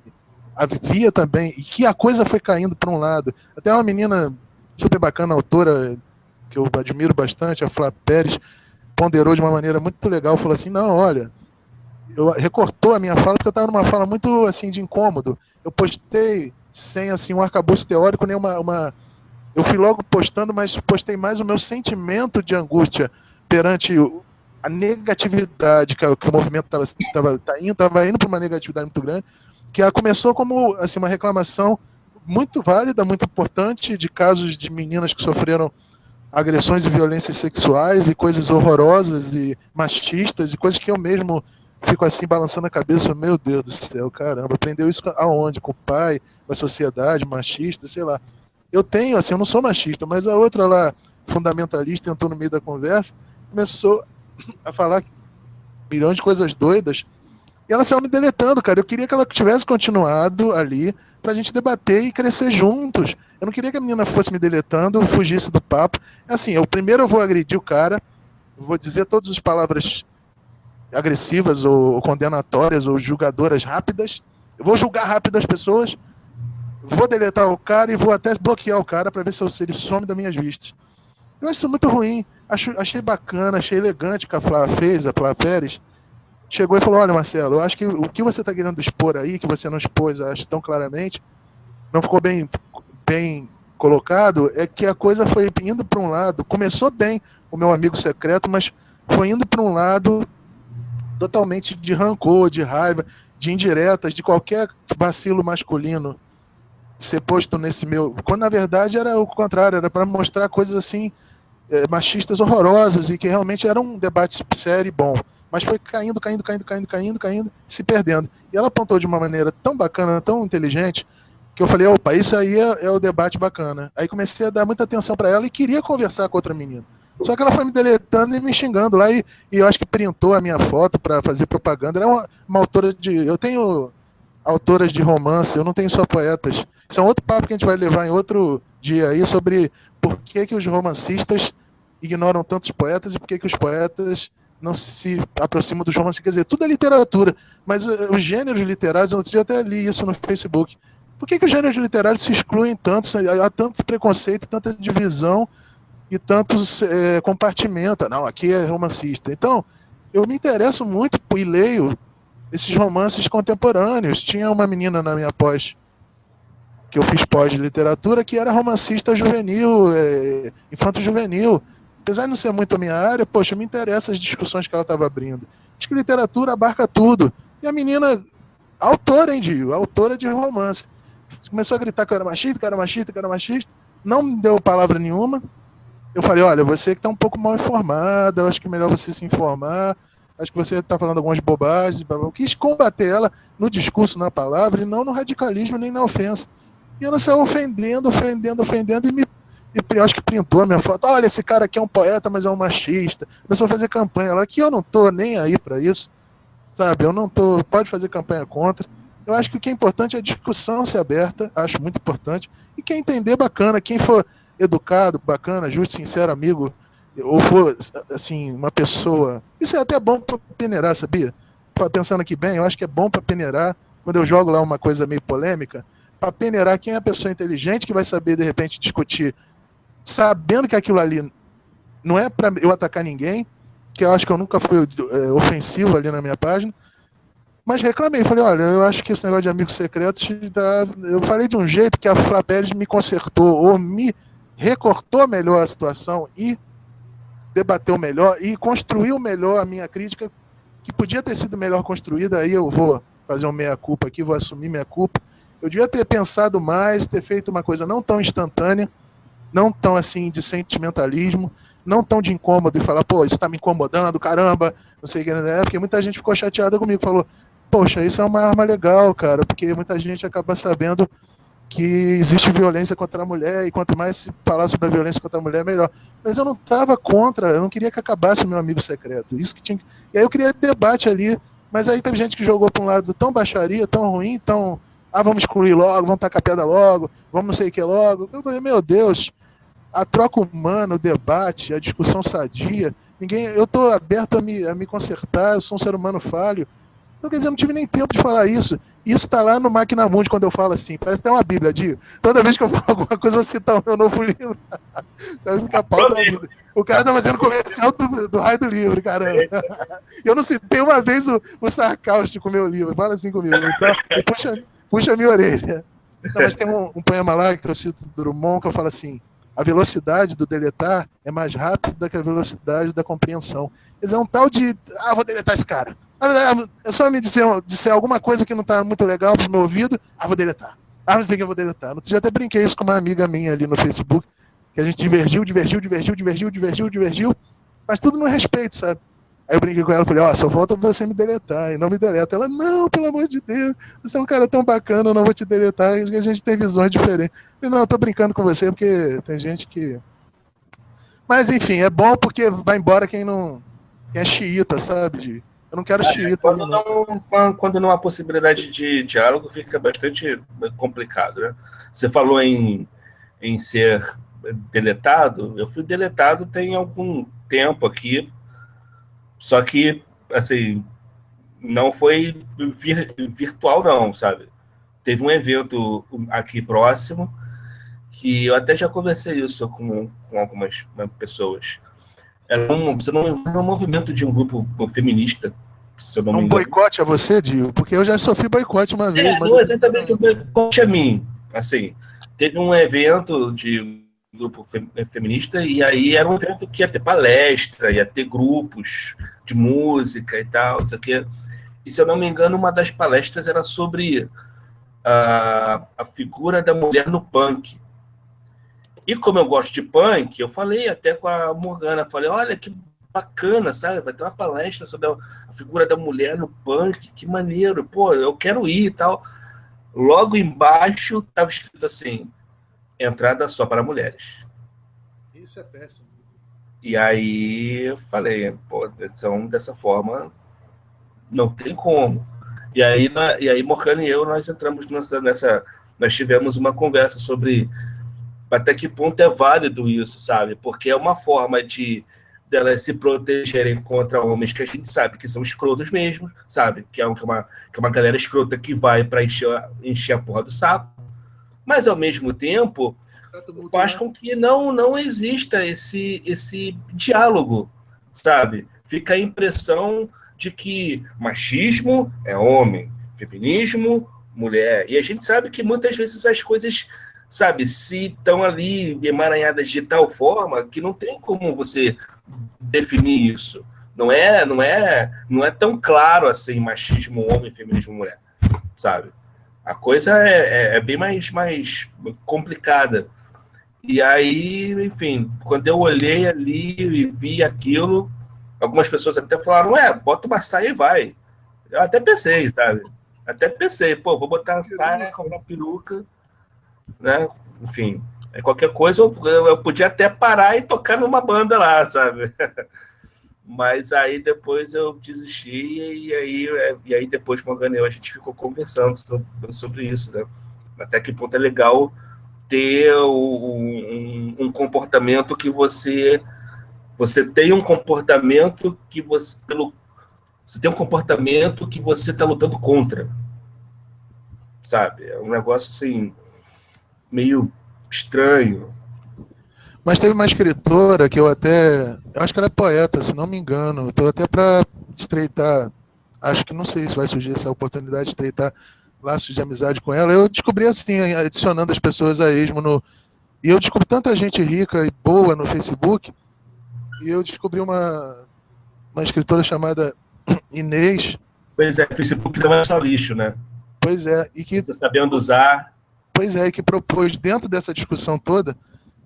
havia também, e que a coisa foi caindo para um lado. Até uma menina super bacana, autora, que eu admiro bastante, a Flá Pérez, ponderou de uma maneira muito legal, falou assim, não, olha, recortou a minha fala, porque eu estava numa fala muito assim de incômodo. Eu postei sem assim um arcabouço teórico, nem eu fui logo postando, mas postei mais o meu sentimento de angústia perante a negatividade que o movimento estava indo para uma negatividade muito grande, que ela começou como assim, uma reclamação muito válida, muito importante, de casos de meninas que sofreram agressões e violências sexuais e coisas horrorosas e machistas e coisas que eu mesmo fico assim balançando a cabeça, meu Deus do céu, caramba, aprendeu isso aonde? Com o pai, com a sociedade machista, sei lá. Eu tenho, assim, eu não sou machista, mas a outra lá, fundamentalista, entrou no meio da conversa, começou a falar milhões de coisas doidas, e ela saiu me deletando, cara. Eu queria que ela tivesse continuado ali pra gente debater e crescer juntos. Eu não queria que a menina fosse me deletando, fugisse do papo. Assim, eu primeiro vou agredir o cara, vou dizer todas as palavras agressivas ou condenatórias ou julgadoras rápidas. Eu vou julgar rápido as pessoas, vou deletar o cara e vou até bloquear o cara para ver se ele some das minhas vistas. Eu acho isso muito ruim. Achei bacana, achei elegante que a Flávia fez, a Flávia Pérez. Chegou e falou, olha, Marcelo, eu acho que o que você está querendo expor aí, que você não expôs, acho, tão claramente, não ficou bem colocado, é que a coisa foi indo para um lado, começou bem o meu amigo secreto, mas foi indo para um lado totalmente de rancor, de raiva, de indiretas, de qualquer vacilo masculino ser posto nesse meu... Quando, na verdade, era o contrário, era para mostrar coisas assim, machistas horrorosas, e que realmente era um debate sério e bom. Mas foi caindo, se perdendo. E ela apontou de uma maneira tão bacana, tão inteligente, que eu falei, opa, isso aí é o debate bacana. Aí comecei a dar muita atenção para ela e queria conversar com outra menina. Só que ela foi me deletando e me xingando lá, e eu acho que printou a minha foto para fazer propaganda. Era uma autora de... Eu tenho autoras de romance, eu não tenho só poetas. Isso é um outro papo que a gente vai levar em outro dia aí, sobre por que os romancistas ignoram tantos poetas e por que os poetas não se aproximam dos romances. Quer dizer, tudo é literatura, mas os gêneros literários, eu até li isso no Facebook. Por que os gêneros literários se excluem tanto? Há tanto preconceito, tanta divisão e tantos compartimenta. Não, aqui é romancista. Então, eu me interesso muito e leio esses romances contemporâneos. Tinha uma menina na minha pós, que eu fiz pós de literatura, que era romancista juvenil, infanto-juvenil. Apesar de não ser muito a minha área, poxa, me interessa as discussões que ela estava abrindo. Acho que literatura abarca tudo. E a menina, autora, hein, Dio? Autora de romance. Começou a gritar que eu era machista, não me deu palavra nenhuma. Eu falei, olha, você que está um pouco mal informada, eu acho que é melhor você se informar, acho que você está falando algumas bobagens. Eu quis combater ela no discurso, na palavra, e não no radicalismo nem na ofensa. E ela saiu ofendendo, e acho que printou a minha foto. Olha, esse cara aqui é um poeta, mas é um machista. Começou a fazer campanha. Ela, que eu não tô nem aí para isso, sabe? Eu não tô... Pode fazer campanha contra. Eu acho que o que é importante é a discussão ser aberta, acho muito importante. E quem entender, bacana. Quem for educado, bacana, justo, sincero, amigo, ou for, assim, uma pessoa... Isso é até bom para peneirar, sabia? Pensando aqui bem, eu acho que é bom para peneirar, quando eu jogo lá uma coisa meio polêmica, para peneirar quem é a pessoa inteligente que vai saber, de repente, discutir, sabendo que aquilo ali não é para eu atacar ninguém, que eu acho que eu nunca fui ofensivo ali na minha página, mas reclamei, falei, olha, eu acho que esse negócio de amigos secretos, eu falei de um jeito que a Flávia Pérez me consertou, ou me recortou melhor a situação e debateu melhor e construiu melhor a minha crítica, que podia ter sido melhor construída. Aí eu vou fazer um meia-culpa aqui, vou assumir minha culpa. Eu devia ter pensado mais, ter feito uma coisa não tão instantânea, não tão assim de sentimentalismo, não tão de incômodo e falar, pô, isso tá me incomodando, caramba, não sei o que, porque muita gente ficou chateada comigo, falou, poxa, isso é uma arma legal, cara, porque muita gente acaba sabendo que existe violência contra a mulher, e quanto mais se falar sobre a violência contra a mulher, melhor. Mas eu não estava contra, eu não queria que acabasse o meu amigo secreto. Isso que tinha. E aí eu queria debate ali, mas aí teve gente que jogou para um lado tão baixaria, tão ruim, tão... vamos excluir logo, vamos tacar pedra logo, vamos não sei o que logo. Eu falei, meu Deus, a troca humana, o debate, a discussão sadia, eu estou aberto a me consertar, eu sou um ser humano falho. Então, quer dizer, eu não tive nem tempo de falar isso. Isso está lá no Máquina Mundi, quando eu falo assim. Parece até uma Bíblia, Dio. Toda vez que eu falo alguma coisa, eu vou citar o meu novo livro. Sabe, fica a pauta da vida. O cara tá fazendo comercial do raio do livro, caramba. Eu não citei uma vez o sarcástico meu livro. Fala assim comigo. Então, puxa a minha orelha. Não, mas tem um poema lá que eu cito do Drummond, que eu falo assim, a velocidade do deletar é mais rápida que a velocidade da compreensão. Quer dizer, é um tal de, vou deletar esse cara. É só me dizer alguma coisa que não está muito legal pro meu ouvido, vou deletar. Não sei o que eu vou deletar. No outro dia até brinquei isso com uma amiga minha ali no Facebook, que a gente divergiu, mas tudo no respeito, sabe? Aí eu brinquei com ela e falei, só falta você me deletar, e não me deleta. Ela, não, pelo amor de Deus, você é um cara tão bacana, eu não vou te deletar, a gente tem visões diferentes. Eu falei, não, eu tô brincando com você, porque tem gente que... Mas, enfim, é bom porque vai embora quem é xiita, sabe? Eu não quero xiita. Quando não há possibilidade de diálogo, fica bastante complicado, né? Você falou em ser deletado, eu fui deletado tem algum tempo aqui, só que, assim, não foi virtual não, sabe? Teve um evento aqui próximo, que eu até já conversei isso com algumas pessoas. Era um movimento de um grupo feminista, se eu não me engano. Um boicote a você, Dio? Porque eu já sofri boicote uma vez. Não exatamente um boicote a mim. Assim, teve um evento de grupo feminista, e aí era um evento que ia ter palestra, ia ter grupos de música e tal, isso aqui. E se eu não me engano, uma das palestras era sobre a figura da mulher no punk. E como eu gosto de punk, eu falei até com a Morgana, falei, olha que bacana, sabe? Vai ter uma palestra sobre a figura da mulher no punk, que maneiro, pô, eu quero ir e tal. Logo embaixo estava escrito assim, entrada só para mulheres. Isso é péssimo. E aí eu falei, pô, dessa forma não tem como. E aí Morgana e eu, nós entramos nós tivemos uma conversa sobre até que ponto é válido isso, sabe? Porque é uma forma delas se protegerem contra homens que a gente sabe que são escrotos mesmo, sabe? Que é uma galera escrota que vai para encher a porra do saco. Mas, ao mesmo tempo, faz com que não exista esse diálogo, sabe? Fica a impressão de que machismo é homem, feminismo, mulher. E a gente sabe que muitas vezes as coisas, sabe, se estão ali emaranhadas de tal forma que não tem como você definir isso. Não é tão claro assim, machismo homem, feminismo mulher, sabe? A coisa é bem mais complicada. E aí, enfim, quando eu olhei ali e vi aquilo, algumas pessoas até falaram, bota uma saia e vai. Eu até pensei, sabe? Pô, vou botar a saia, comprar uma peruca, né? Enfim, qualquer coisa eu podia até parar e tocar numa banda lá, sabe? Mas aí depois eu desisti e aí depois com o Ganel a gente ficou conversando sobre isso, né? Até que ponto é legal ter um comportamento que você tem um comportamento que você tem um comportamento que você está lutando contra, sabe? É um negócio assim meio estranho. Mas teve uma escritora que eu acho que ela é poeta, se não me engano. Estou até para estreitar, acho que não sei se vai surgir essa oportunidade de estreitar laços de amizade com ela. Eu descobri assim, adicionando as pessoas a esmo e eu descobri tanta gente rica e boa no Facebook, e eu descobri uma escritora chamada Inês. Pois é, o Facebook não é só lixo, né? Pois é. E que você sabendo usar. Pois é, e que propôs dentro dessa discussão toda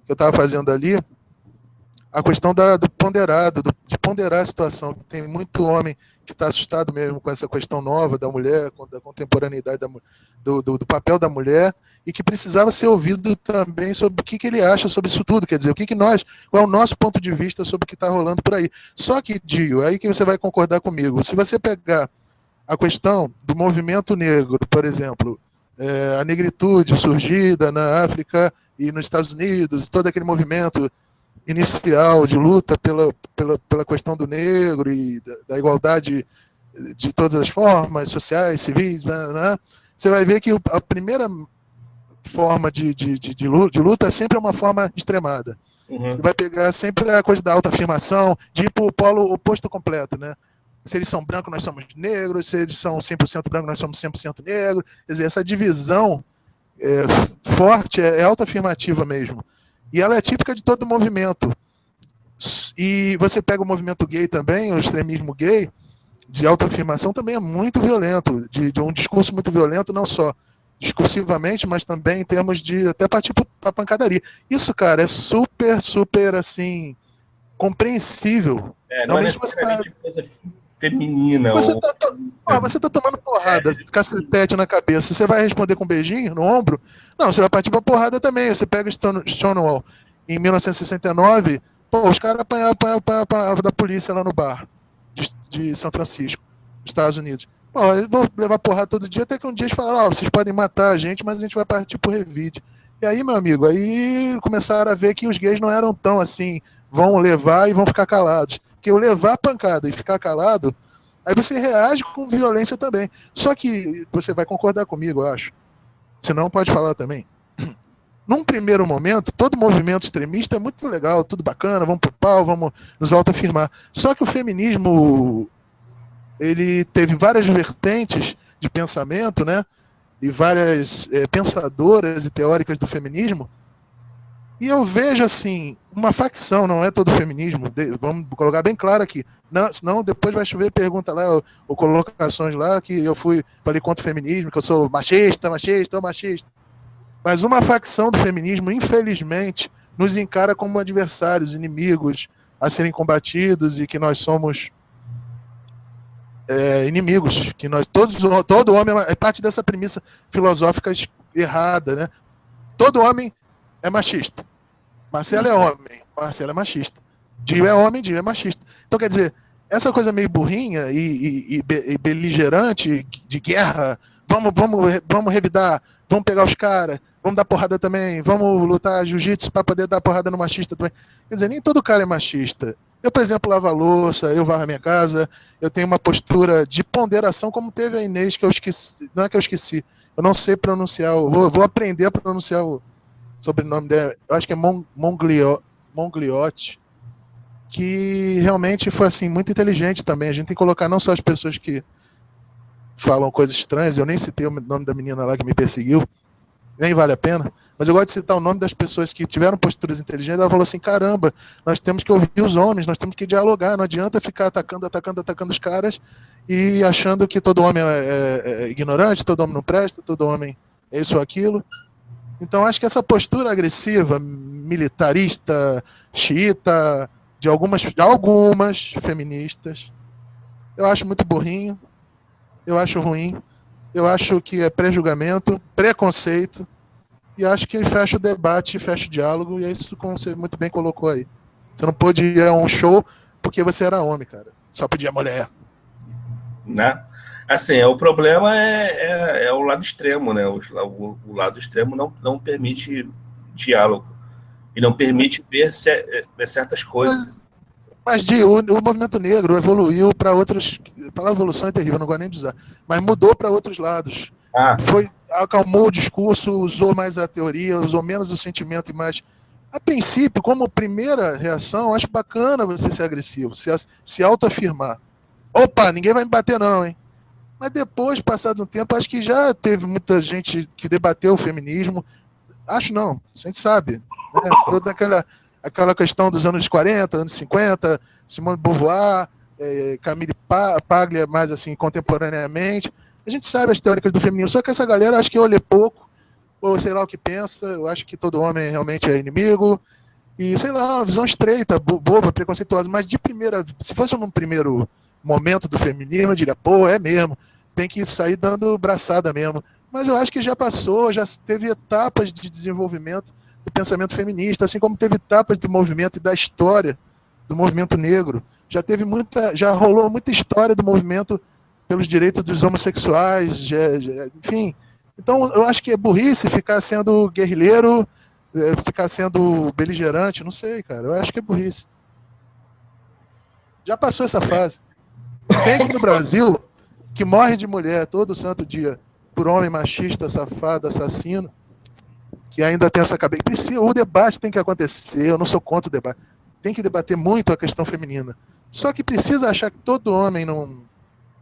que eu estava fazendo ali, a questão do ponderado, de ponderar a situação, que tem muito homem que está assustado mesmo com essa questão nova da mulher, da contemporaneidade do papel da mulher, e que precisava ser ouvido também sobre o que ele acha sobre isso tudo, quer dizer, qual é o nosso ponto de vista sobre o que está rolando por aí. Só que, Dio, aí que você vai concordar comigo, se você pegar a questão do movimento negro, por exemplo, a negritude surgida na África e nos Estados Unidos, todo aquele movimento inicial de luta pela questão do negro e da igualdade de todas as formas, sociais, civis, né? Você vai ver que a primeira forma de luta é sempre uma forma extremada. Uhum. Você vai pegar sempre a coisa da autoafirmação, de ir para o polo oposto completo, né? Se eles são brancos, nós somos negros. Se eles são 100% brancos, nós somos 100% negros. Quer dizer, essa divisão forte é autoafirmativa mesmo. E ela é típica de todo movimento. E você pega o movimento gay também, o extremismo gay, de autoafirmação, também é muito violento, de um discurso muito violento, não só discursivamente, mas também em termos de até partir para pancadaria. Isso, cara, é super, super, assim, compreensível. Não é necessariamente coisa feminina. Você tá tomando porrada, cacetete na cabeça. Você vai responder com um beijinho no ombro? Não, você vai partir pra porrada também. Você pega Stonewall em 1969, pô, os caras apanhavam da polícia lá no bar de São Francisco, Estados Unidos. Pô, eu vou levar porrada todo dia, até que um dia eles falaram, vocês podem matar a gente, mas a gente vai partir pro revide. E aí, meu amigo, aí começaram a ver que os gays não eram tão assim, vão levar e vão ficar calados. Porque eu levar a pancada e ficar calado, aí você reage com violência também. Só que você vai concordar comigo, eu acho. Senão pode falar também. Num primeiro momento, todo movimento extremista é muito legal, tudo bacana, vamos pro pau, vamos nos autoafirmar. Só que o feminismo, ele teve várias vertentes de pensamento, né? E várias pensadoras e teóricas do feminismo. E eu vejo, assim, uma facção, não é todo feminismo, vamos colocar bem claro aqui, não, senão depois vai chover pergunta lá, ou colocações lá, que eu falei contra o feminismo, que eu sou machista. Mas uma facção do feminismo, infelizmente, nos encara como adversários, inimigos a serem combatidos, e que nós somos inimigos, que nós, todo homem é parte dessa premissa filosófica errada, né? Todo homem é machista. Marcelo é homem, Marcelo é machista. Dio é homem, Dio é machista. Então, quer dizer, essa coisa meio burrinha e beligerante de guerra, vamos revidar, vamos pegar os caras, vamos dar porrada também, vamos lutar jiu-jitsu para poder dar porrada no machista também. Quer dizer, nem todo cara é machista. Eu, por exemplo, lavo a louça, eu varro a minha casa, eu tenho uma postura de ponderação, como teve a Inês, que eu esqueci, não é que eu esqueci, eu não sei pronunciar, vou aprender a pronunciar o sobrenome dela, eu acho que é Mongliotti, que realmente foi assim, muito inteligente também. A gente tem que colocar não só as pessoas que falam coisas estranhas, eu nem citei o nome da menina lá que me perseguiu, nem vale a pena, mas eu gosto de citar o nome das pessoas que tiveram posturas inteligentes. Ela falou assim, caramba, nós temos que ouvir os homens, nós temos que dialogar, não adianta ficar atacando os caras e achando que todo homem é ignorante, todo homem não presta, todo homem é isso ou aquilo. Então acho que essa postura agressiva, militarista, xiita, de algumas feministas, eu acho muito burrinho, eu acho ruim, eu acho que é pré-julgamento, preconceito, e acho que fecha o debate, fecha o diálogo, e é isso como você muito bem colocou aí. Você não pôde ir a um show porque você era homem, cara. Só podia mulher. Né? Assim, o problema é o lado extremo, né? O lado extremo não permite diálogo e não permite ver certas coisas. Mas o movimento negro evoluiu para outros. A palavra evolução é terrível, não gosto nem de usar. Mas mudou para outros lados. Acalmou o discurso, usou mais a teoria, usou menos o sentimento e mais. A princípio, como primeira reação, acho bacana você ser agressivo, se autoafirmar. Opa, ninguém vai me bater, não, hein? Mas depois, passado um tempo, acho que já teve muita gente que debateu o feminismo. Acho não, a gente sabe. Né? Toda aquela questão dos anos 40, anos 50, Simone de Beauvoir, Camille Paglia, mais assim, contemporaneamente. A gente sabe as teóricas do feminismo, só que essa galera acho que olha pouco, ou sei lá o que pensa, eu acho que todo homem realmente é inimigo, e sei lá, uma visão estreita, boba, preconceituosa, mas de primeira, se fosse num primeiro momento do feminismo, eu diria, pô, é mesmo, tem que sair dando braçada mesmo. Mas eu acho que já passou, já teve etapas de desenvolvimento do pensamento feminista, assim como teve etapas de movimento e da história do movimento negro. Já rolou muita história do movimento pelos direitos dos homossexuais, enfim. Então, eu acho que é burrice ficar sendo guerrilheiro, ficar sendo beligerante, não sei, cara. Eu acho que é burrice. Já passou essa fase. Tem que no Brasil, que morre de mulher todo santo dia por homem machista, safado, assassino, que ainda tem essa cabeça. O debate tem que acontecer, eu não sou contra o debate. Tem que debater muito a questão feminina. Só que precisa achar que todo homem não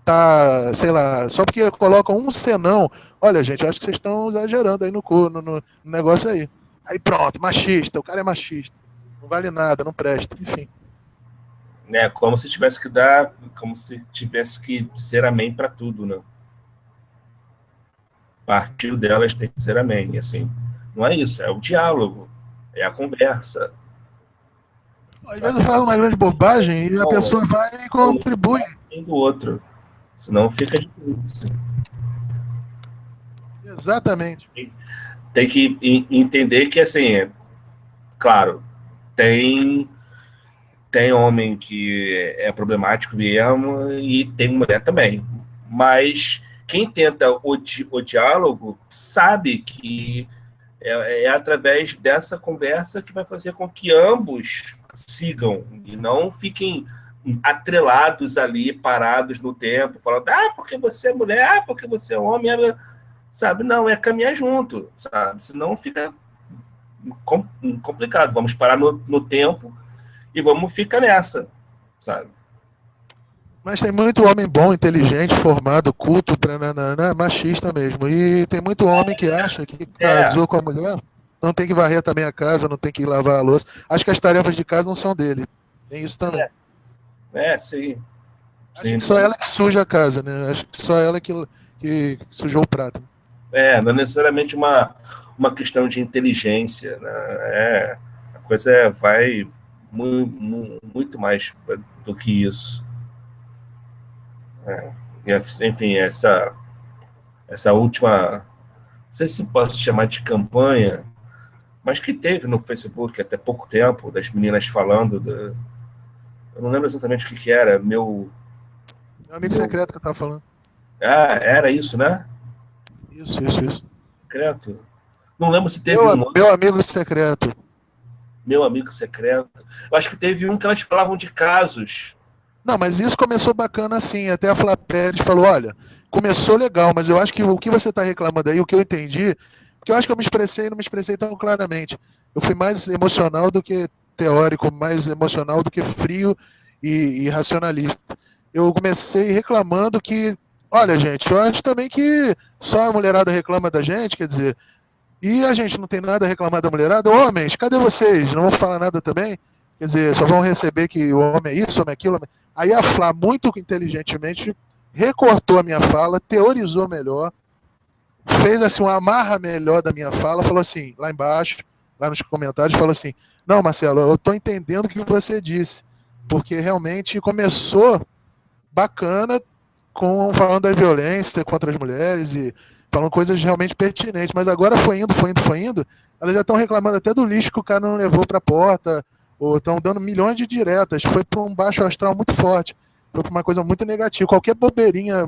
tá, sei lá, só porque colocam um senão. Olha, gente, acho que vocês estão exagerando aí no negócio aí. Aí pronto, machista, o cara é machista. Não vale nada, não presta, enfim. Né, como se tivesse que ser amém para tudo, né? Partir delas tem que ser amém, assim. Não é isso, é o diálogo, é a conversa. Às vezes eu falo uma grande bobagem e a pessoa vai e contribui. Do outro. Senão fica difícil. Exatamente. Tem que entender que, assim, claro, tem homem que é problemático mesmo e tem mulher também. Mas quem tenta o diálogo sabe que é através dessa conversa que vai fazer com que ambos sigam e não fiquem atrelados ali, parados no tempo, falando, porque você é mulher, porque você é homem, sabe? Não, é caminhar junto, sabe? Senão fica complicado. Vamos parar no tempo e vamos ficar nessa, sabe? Mas tem muito homem bom, inteligente, formado, culto, machista mesmo. E tem muito homem que acha que casou com a mulher, não tem que varrer também a casa, não tem que lavar a louça. Acho que as tarefas de casa não são dele. Tem isso também. Sim. Acho que só ela que suja a casa, né? Acho que só ela que sujou o prato. Não é necessariamente uma questão de inteligência, né? A coisa vai muito mais do que isso. Enfim, essa última, não sei se posso chamar de campanha, mas que teve no Facebook até pouco tempo, das meninas falando, eu não lembro exatamente o que era, meu amigo secreto que eu tava falando. Era isso, né? Isso. Secreto. Não lembro se teve meu amigo secreto. Meu amigo secreto. Eu acho que teve um que elas falavam de casos. Não, mas isso começou bacana assim. Até a Flá Pérez falou, olha, começou legal, mas eu acho que o que você está reclamando aí, o que eu entendi, porque eu acho que eu me expressei e não me expressei tão claramente. Eu fui mais emocional do que teórico, mais emocional do que frio e racionalista. Eu comecei reclamando que, olha, gente, eu acho também que só a mulherada reclama da gente, quer dizer, e a gente não tem nada a reclamar da mulherada. Homens, cadê vocês? Não vão falar nada também? Quer dizer, só vão receber que o homem é isso, o homem é aquilo. Aí a Flá, muito inteligentemente, recortou a minha fala, teorizou melhor, fez assim uma amarra melhor da minha fala, falou assim, lá embaixo, lá nos comentários, falou assim, não, Marcelo, eu estou entendendo o que você disse, porque realmente começou bacana falando da violência contra as mulheres e falando coisas realmente pertinentes, mas agora foi indo, elas já estão reclamando até do lixo que o cara não levou para a porta, ou estão dando milhões de diretas, foi para um baixo astral muito forte, foi para uma coisa muito negativa, qualquer bobeirinha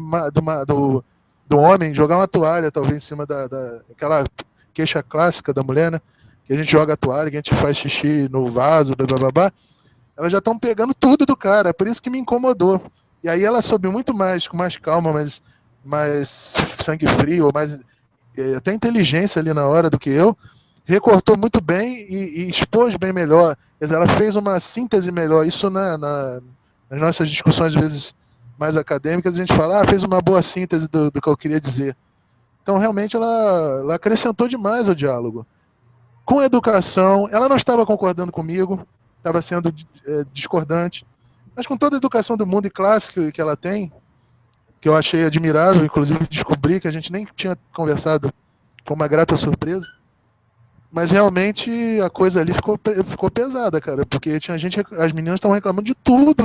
do homem, jogar uma toalha talvez em cima daquela queixa clássica da mulher, né, que a gente joga a toalha, que a gente faz xixi no vaso, babá, elas já estão pegando tudo do cara, é por isso que me incomodou. E aí ela soube muito mais, com mais calma, mais sangue frio, mais até inteligência ali na hora do que eu, recortou muito bem e expôs bem melhor. Quer dizer, ela fez uma síntese melhor. Isso nas nossas discussões, às vezes, mais acadêmicas, a gente fala, fez uma boa síntese do que eu queria dizer. Então, realmente, ela acrescentou demais o diálogo. Com educação, ela não estava concordando comigo, estava sendo discordante, mas com toda a educação do mundo e classe que ela tem, que eu achei admirável, inclusive descobri que a gente nem tinha conversado, foi uma grata surpresa, mas realmente a coisa ali ficou pesada, cara, porque tinha gente, as meninas estavam reclamando de tudo.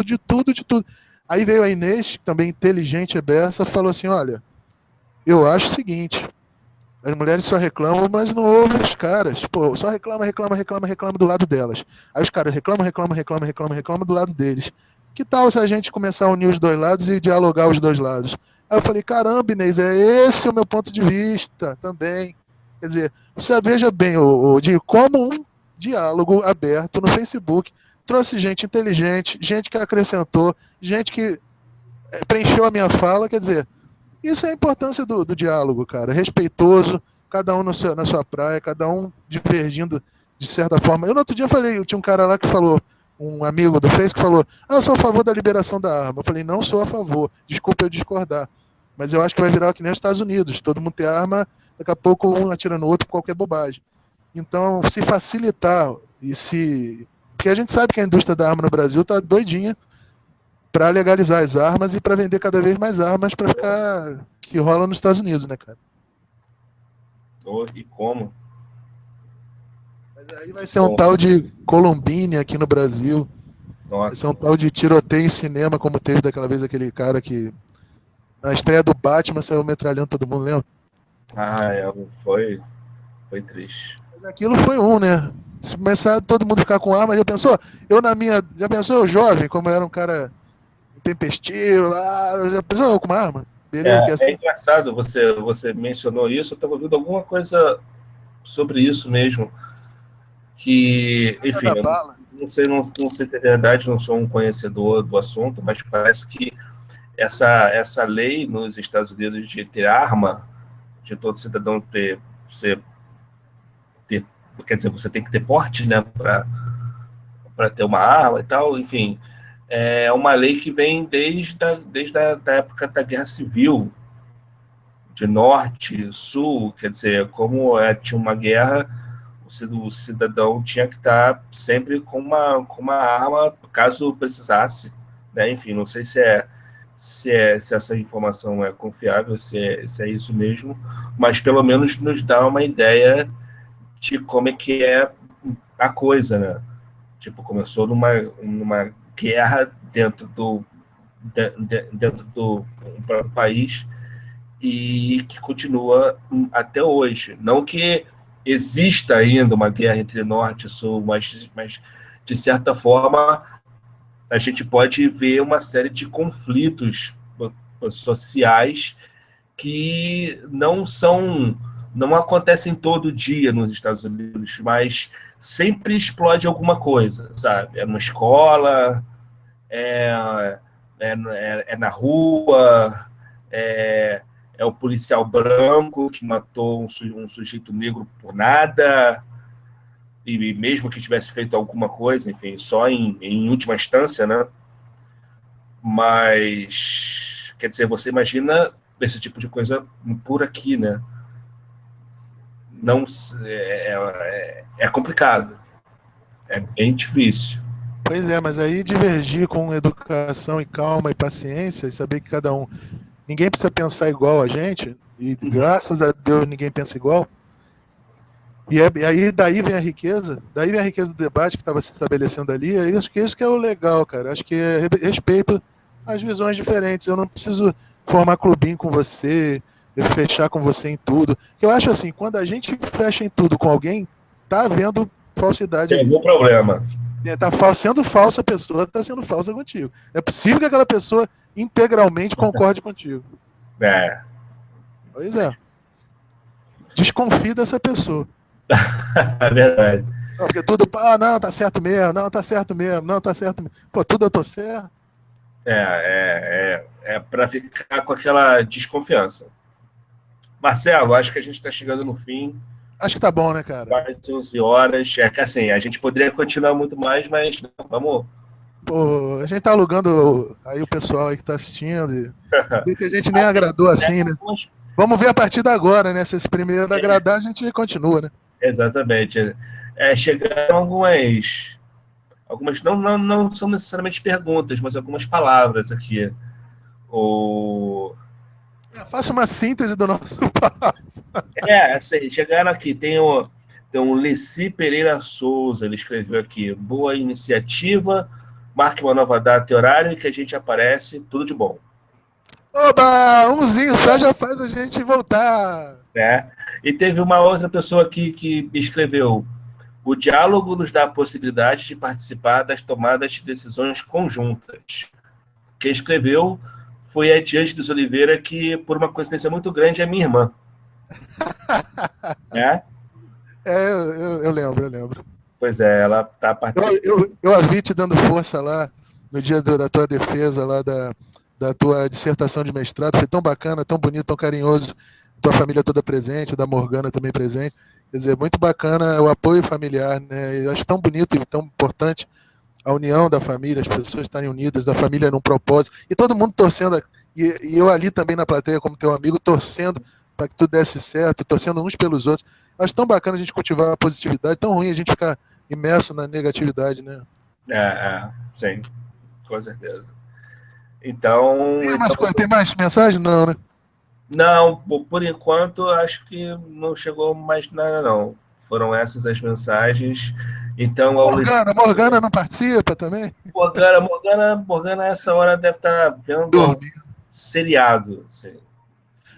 Aí veio a Inês, também inteligente e beça, falou assim, olha, eu acho o seguinte, as mulheres só reclamam, mas não ouvem os caras. Pô, só reclama do lado delas. Aí os caras reclamam do lado deles. Que tal se a gente começar a unir os dois lados e dialogar os dois lados? Aí eu falei, caramba, Inês, esse o meu ponto de vista também. Quer dizer, você veja bem, de como um diálogo aberto no Facebook trouxe gente inteligente, gente que acrescentou, gente que preencheu a minha fala, quer dizer, isso é a importância do diálogo, cara, respeitoso, cada um na sua praia, cada um divergindo de certa forma. Eu no outro dia falei, tinha um cara lá que falou, um amigo do Face que falou, eu sou a favor da liberação da arma. Eu falei, não sou a favor, desculpa eu discordar, mas eu acho que vai virar que nem os Estados Unidos, todo mundo tem arma, daqui a pouco um atira no outro por qualquer bobagem. Então, se facilitar e se... Porque a gente sabe que a indústria da arma no Brasil tá doidinha para legalizar as armas e para vender cada vez mais armas para ficar que rola nos Estados Unidos, né, cara? E como? Mas aí vai ser um tal de Columbine aqui no Brasil. Nossa. Vai ser um tal de tiroteio em cinema, como teve daquela vez aquele cara que na estreia do Batman saiu metralhando todo mundo, lembra? Foi triste. Mas aquilo foi né? Se começar todo mundo ficar com arma, já pensou? Já pensou eu jovem, como eu era um cara intempestivo, já pensou eu com uma arma? Beleza, é engraçado, você mencionou isso, eu estava ouvindo alguma coisa sobre isso mesmo, que, enfim, eu não sei se é verdade, não sou um conhecedor do assunto, mas parece que essa lei nos Estados Unidos de ter arma, de todo cidadão ter, quer dizer, você tem que ter porte, né, para ter uma arma e tal, enfim, é uma lei que vem desde a época da Guerra Civil, de norte, sul, quer dizer, como tinha uma guerra, o cidadão tinha que estar sempre com uma arma, caso precisasse, né? Enfim, não sei se essa informação é confiável, se é isso mesmo, mas pelo menos nos dá uma ideia de como é que é a coisa, né? Tipo, começou numa guerra dentro do próprio país e que continua até hoje. Não que exista ainda uma guerra entre Norte e Sul, mas de certa forma, a gente pode ver uma série de conflitos sociais que não acontecem todo dia nos Estados Unidos, mas sempre explode alguma coisa, sabe? É numa escola, é na rua, é o policial branco que matou um sujeito negro por nada, e mesmo que tivesse feito alguma coisa, enfim, só em última instância, né? Mas, quer dizer, você imagina esse tipo de coisa por aqui, né? Não, é complicado, é bem difícil. Pois é, mas aí divergir com educação e calma e paciência e saber que ninguém precisa pensar igual a gente, e graças a Deus ninguém pensa igual. E aí daí vem a riqueza do debate que estava se estabelecendo ali, isso que é o legal, cara. Acho que é respeito às visões diferentes. Eu não preciso formar clubinho com você, fechar com você em tudo. Eu acho assim, quando a gente fecha em tudo com alguém, tá havendo falsidade. Tem algum problema. Tá sendo falsa a pessoa, tá sendo falsa contigo. É possível que aquela pessoa integralmente concorde contigo. Pois é. Desconfie dessa pessoa. É verdade. Não, porque tudo, não, tá certo mesmo, não, tá certo mesmo, não, tá certo mesmo. Pô, tudo eu tô certo. É para ficar com aquela desconfiança. Marcelo, acho que a gente está chegando no fim. Acho que tá bom, né, cara? Quase 11 horas. É que assim, a gente poderia continuar muito mais, mas não, vamos. Pô, a gente tá alugando aí o pessoal aí que tá assistindo. E que a gente nem agradou assim, né? Vamos ver a partir de agora, né? Se esse primeiro agradar, a gente continua, né? Exatamente. Chegaram algumas não são necessariamente perguntas, mas algumas palavras aqui. Faça uma síntese do nosso papo. Assim, chegaram aqui, tem um Leci Pereira Souza, ele escreveu aqui: boa iniciativa, marque uma nova data e horário que a gente aparece, tudo de bom. Oba, umzinho só já faz a gente voltar. E teve uma outra pessoa aqui que escreveu: o diálogo nos dá a possibilidade de participar das tomadas de decisões conjuntas. Quem escreveu foi a Diante dos Oliveira, que, por uma coincidência muito grande, é minha irmã. Eu lembro. Pois é, ela está participando. Eu a vi te dando força lá, no dia da tua defesa, lá da tua dissertação de mestrado. Foi tão bacana, tão bonito, tão carinhoso. Tua família toda presente, da Morgana também presente. Quer dizer, muito bacana o apoio familiar, né? Eu acho tão bonito e tão importante a união da família, as pessoas estarem unidas, a família num propósito, e todo mundo torcendo, e eu ali também na plateia, como teu amigo, torcendo para que tudo desse certo, torcendo uns pelos outros. Acho tão bacana a gente cultivar a positividade, tão ruim a gente ficar imerso na negatividade, né? Sim, com certeza. Então, Tem mais mensagem? Não, né? Não, por enquanto, acho que não chegou mais nada, não. Foram essas as mensagens. Então, Morgana não participa também? Morgana, essa hora deve estar vendo um seriado. Assim.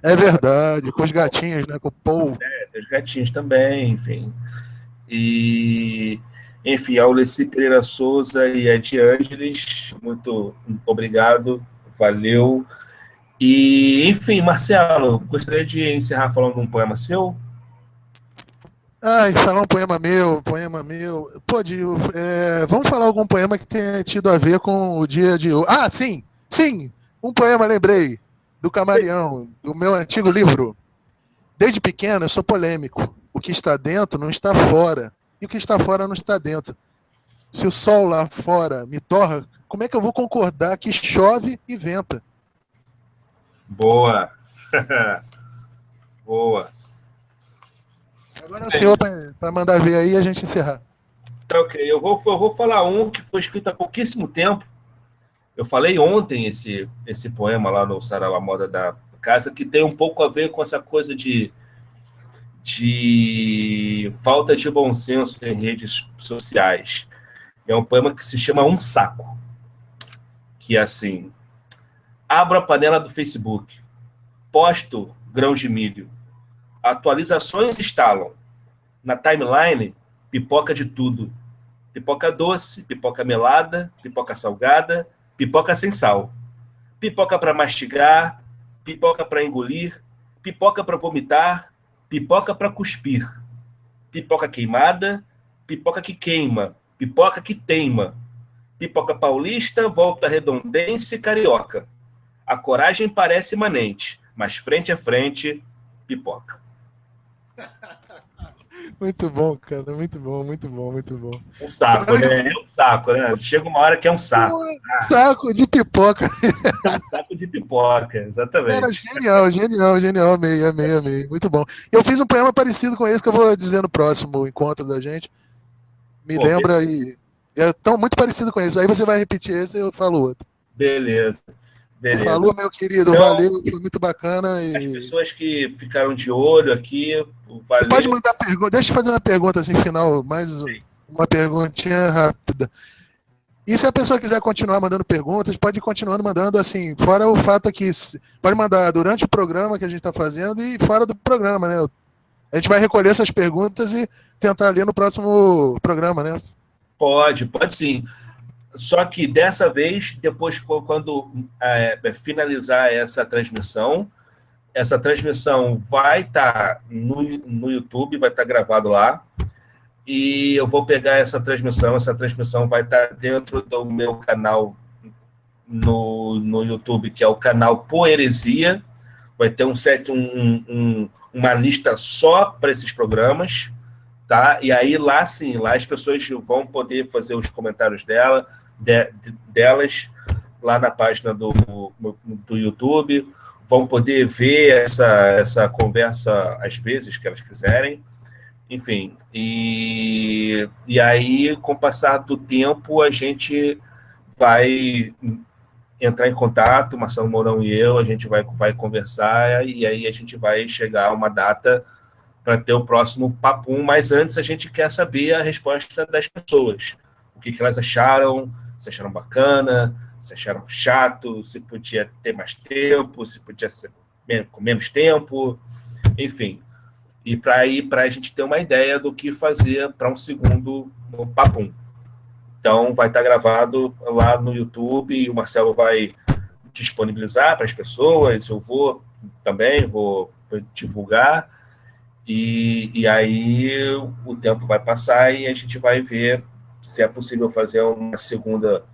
É verdade, com os gatinhos, né? Com o Paul. Os gatinhos também, enfim. E, enfim, a Uleci Pereira Souza e a de Ângeles, muito obrigado, valeu. E, enfim, Marcelo, gostaria de encerrar falando de um poema seu? Falar um poema meu. Pode, vamos falar algum poema que tenha tido a ver com o dia de hoje. Sim, um poema, lembrei, do Camaleão, do meu antigo livro. Desde pequeno eu sou polêmico. O que está dentro não está fora, e o que está fora não está dentro. Se o sol lá fora me torra, como é que eu vou concordar que chove e venta? Boa. Boa. Agora é o senhor para mandar ver aí e a gente encerrar. Ok, eu vou falar um que foi escrito há pouquíssimo tempo. Eu falei ontem esse poema lá no Sarau à Moda da Casa, que tem um pouco a ver com essa coisa de falta de bom senso em redes sociais. É um poema que se chama Um Saco, que é assim: abro a panela do Facebook, posto grãos de milho, atualizações instalam, na timeline, pipoca de tudo. Pipoca doce, pipoca melada, pipoca salgada, pipoca sem sal. Pipoca para mastigar, pipoca para engolir, pipoca para vomitar, pipoca para cuspir. Pipoca queimada, pipoca que queima, pipoca que teima. Pipoca paulista, volta redondência e carioca. A coragem parece imanente, mas frente a frente, pipoca. Muito bom, cara, muito bom. Um saco, né? É um saco, né? Chega uma hora que é um saco. Saco de pipoca. É um saco de pipoca, exatamente. Cara, genial, amei. Muito bom. Eu fiz um poema parecido com esse que eu vou dizer no próximo encontro da gente. Lembra e é tão muito parecido com esse. Aí você vai repetir esse e eu falo outro. Beleza. Falou, meu querido, então, valeu, foi muito bacana. As pessoas que ficaram de olho aqui, valeu. Você pode mandar pergunta, deixa eu fazer uma pergunta assim, final, mais uma perguntinha rápida. E se a pessoa quiser continuar mandando perguntas, pode continuar mandando, assim, fora o fato que pode mandar durante o programa que a gente está fazendo e fora do programa, né? A gente vai recolher essas perguntas e tentar ler no próximo programa, né? Pode sim. Só que dessa vez, depois, quando finalizar essa transmissão vai estar no YouTube, vai estar gravado lá, e eu vou pegar essa transmissão vai estar dentro do meu canal no YouTube, que é o canal Poeresia, vai ter uma lista só para esses programas, tá? E aí lá sim, lá as pessoas vão poder fazer os comentários delas lá na página do YouTube, vão poder ver essa conversa às vezes que elas quiserem, enfim, e aí com o passar do tempo a gente vai entrar em contato, Marcelo Mourão e eu, a gente vai conversar e aí a gente vai chegar a uma data para ter o próximo Papum, mas antes a gente quer saber a resposta das pessoas, o que elas acharam, se acharam bacana, se acharam chato, se podia ter mais tempo, se podia ser com menos tempo, enfim. E para a gente ter uma ideia do que fazer para um segundo Papum. Então, vai estar gravado lá no YouTube e o Marcelo vai disponibilizar para as pessoas, eu vou divulgar, e aí o tempo vai passar e a gente vai ver se é possível fazer uma segunda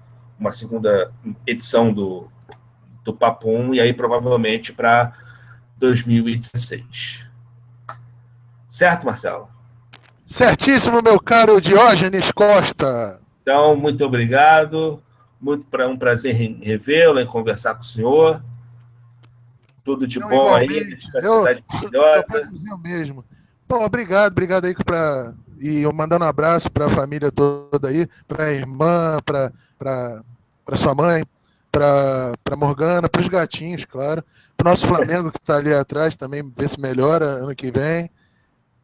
edição do Papum, e aí provavelmente para 2016. Certo, Marcelo? Certíssimo, meu caro Diógenes Costa. Então, muito obrigado. Um prazer em revê-lo, em conversar com o senhor. Tudo de Não, bom aí, igualmente. a Eu cidade só maravilhosa. posso dizer o mesmo. Bom, obrigado aí e eu mandando um abraço para a família toda aí, para a irmã, para sua mãe, para Morgana, para os gatinhos, claro, para o nosso Flamengo que está ali atrás também, ver se melhora ano que vem.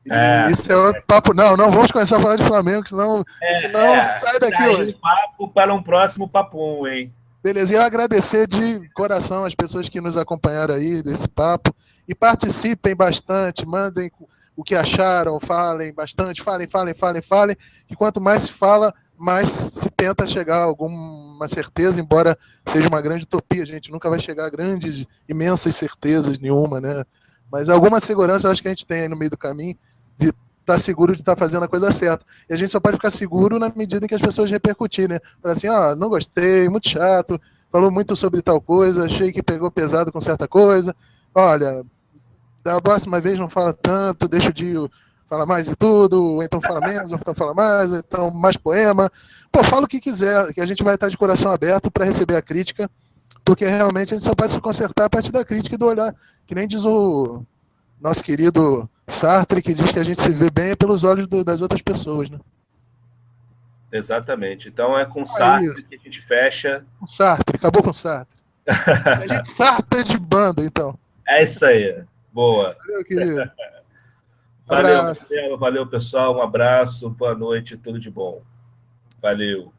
E isso é outro papo. Não, não vamos começar a falar de Flamengo, senão a gente não sai Tá daqui aí hoje. o papo para um próximo papo, hein? Beleza, e eu agradecer de coração as pessoas que nos acompanharam aí desse papo e participem bastante, mandem o que acharam, falem bastante, falem, que quanto mais se fala, mais se tenta chegar a alguma certeza, embora seja uma grande utopia, a gente nunca vai chegar a grandes, imensas certezas nenhuma, né? Mas alguma segurança eu acho que a gente tem aí no meio do caminho de estar seguro de estar fazendo a coisa certa. E a gente só pode ficar seguro na medida em que as pessoas repercutirem, né? Falar assim, não gostei, muito chato, falou muito sobre tal coisa, achei que pegou pesado com certa coisa. Olha, da próxima vez não fala tanto, deixa o Dio falar mais de tudo, ou então fala menos, ou então fala mais, ou então mais poema. Pô, fala o que quiser, que a gente vai estar de coração aberto para receber a crítica, porque realmente a gente só pode se consertar a partir da crítica e do olhar, que nem diz o nosso querido Sartre, que diz que a gente se vê bem pelos olhos das outras pessoas, né? Exatamente. Então é com É Sartre isso. que a gente fecha. Com Sartre, acabou com Sartre. A gente Sartre de banda, então. É isso aí. Boa. Valeu, querido. Valeu, Abraço. Marcelo. Valeu, pessoal. Um abraço. Boa noite. Tudo de bom. Valeu.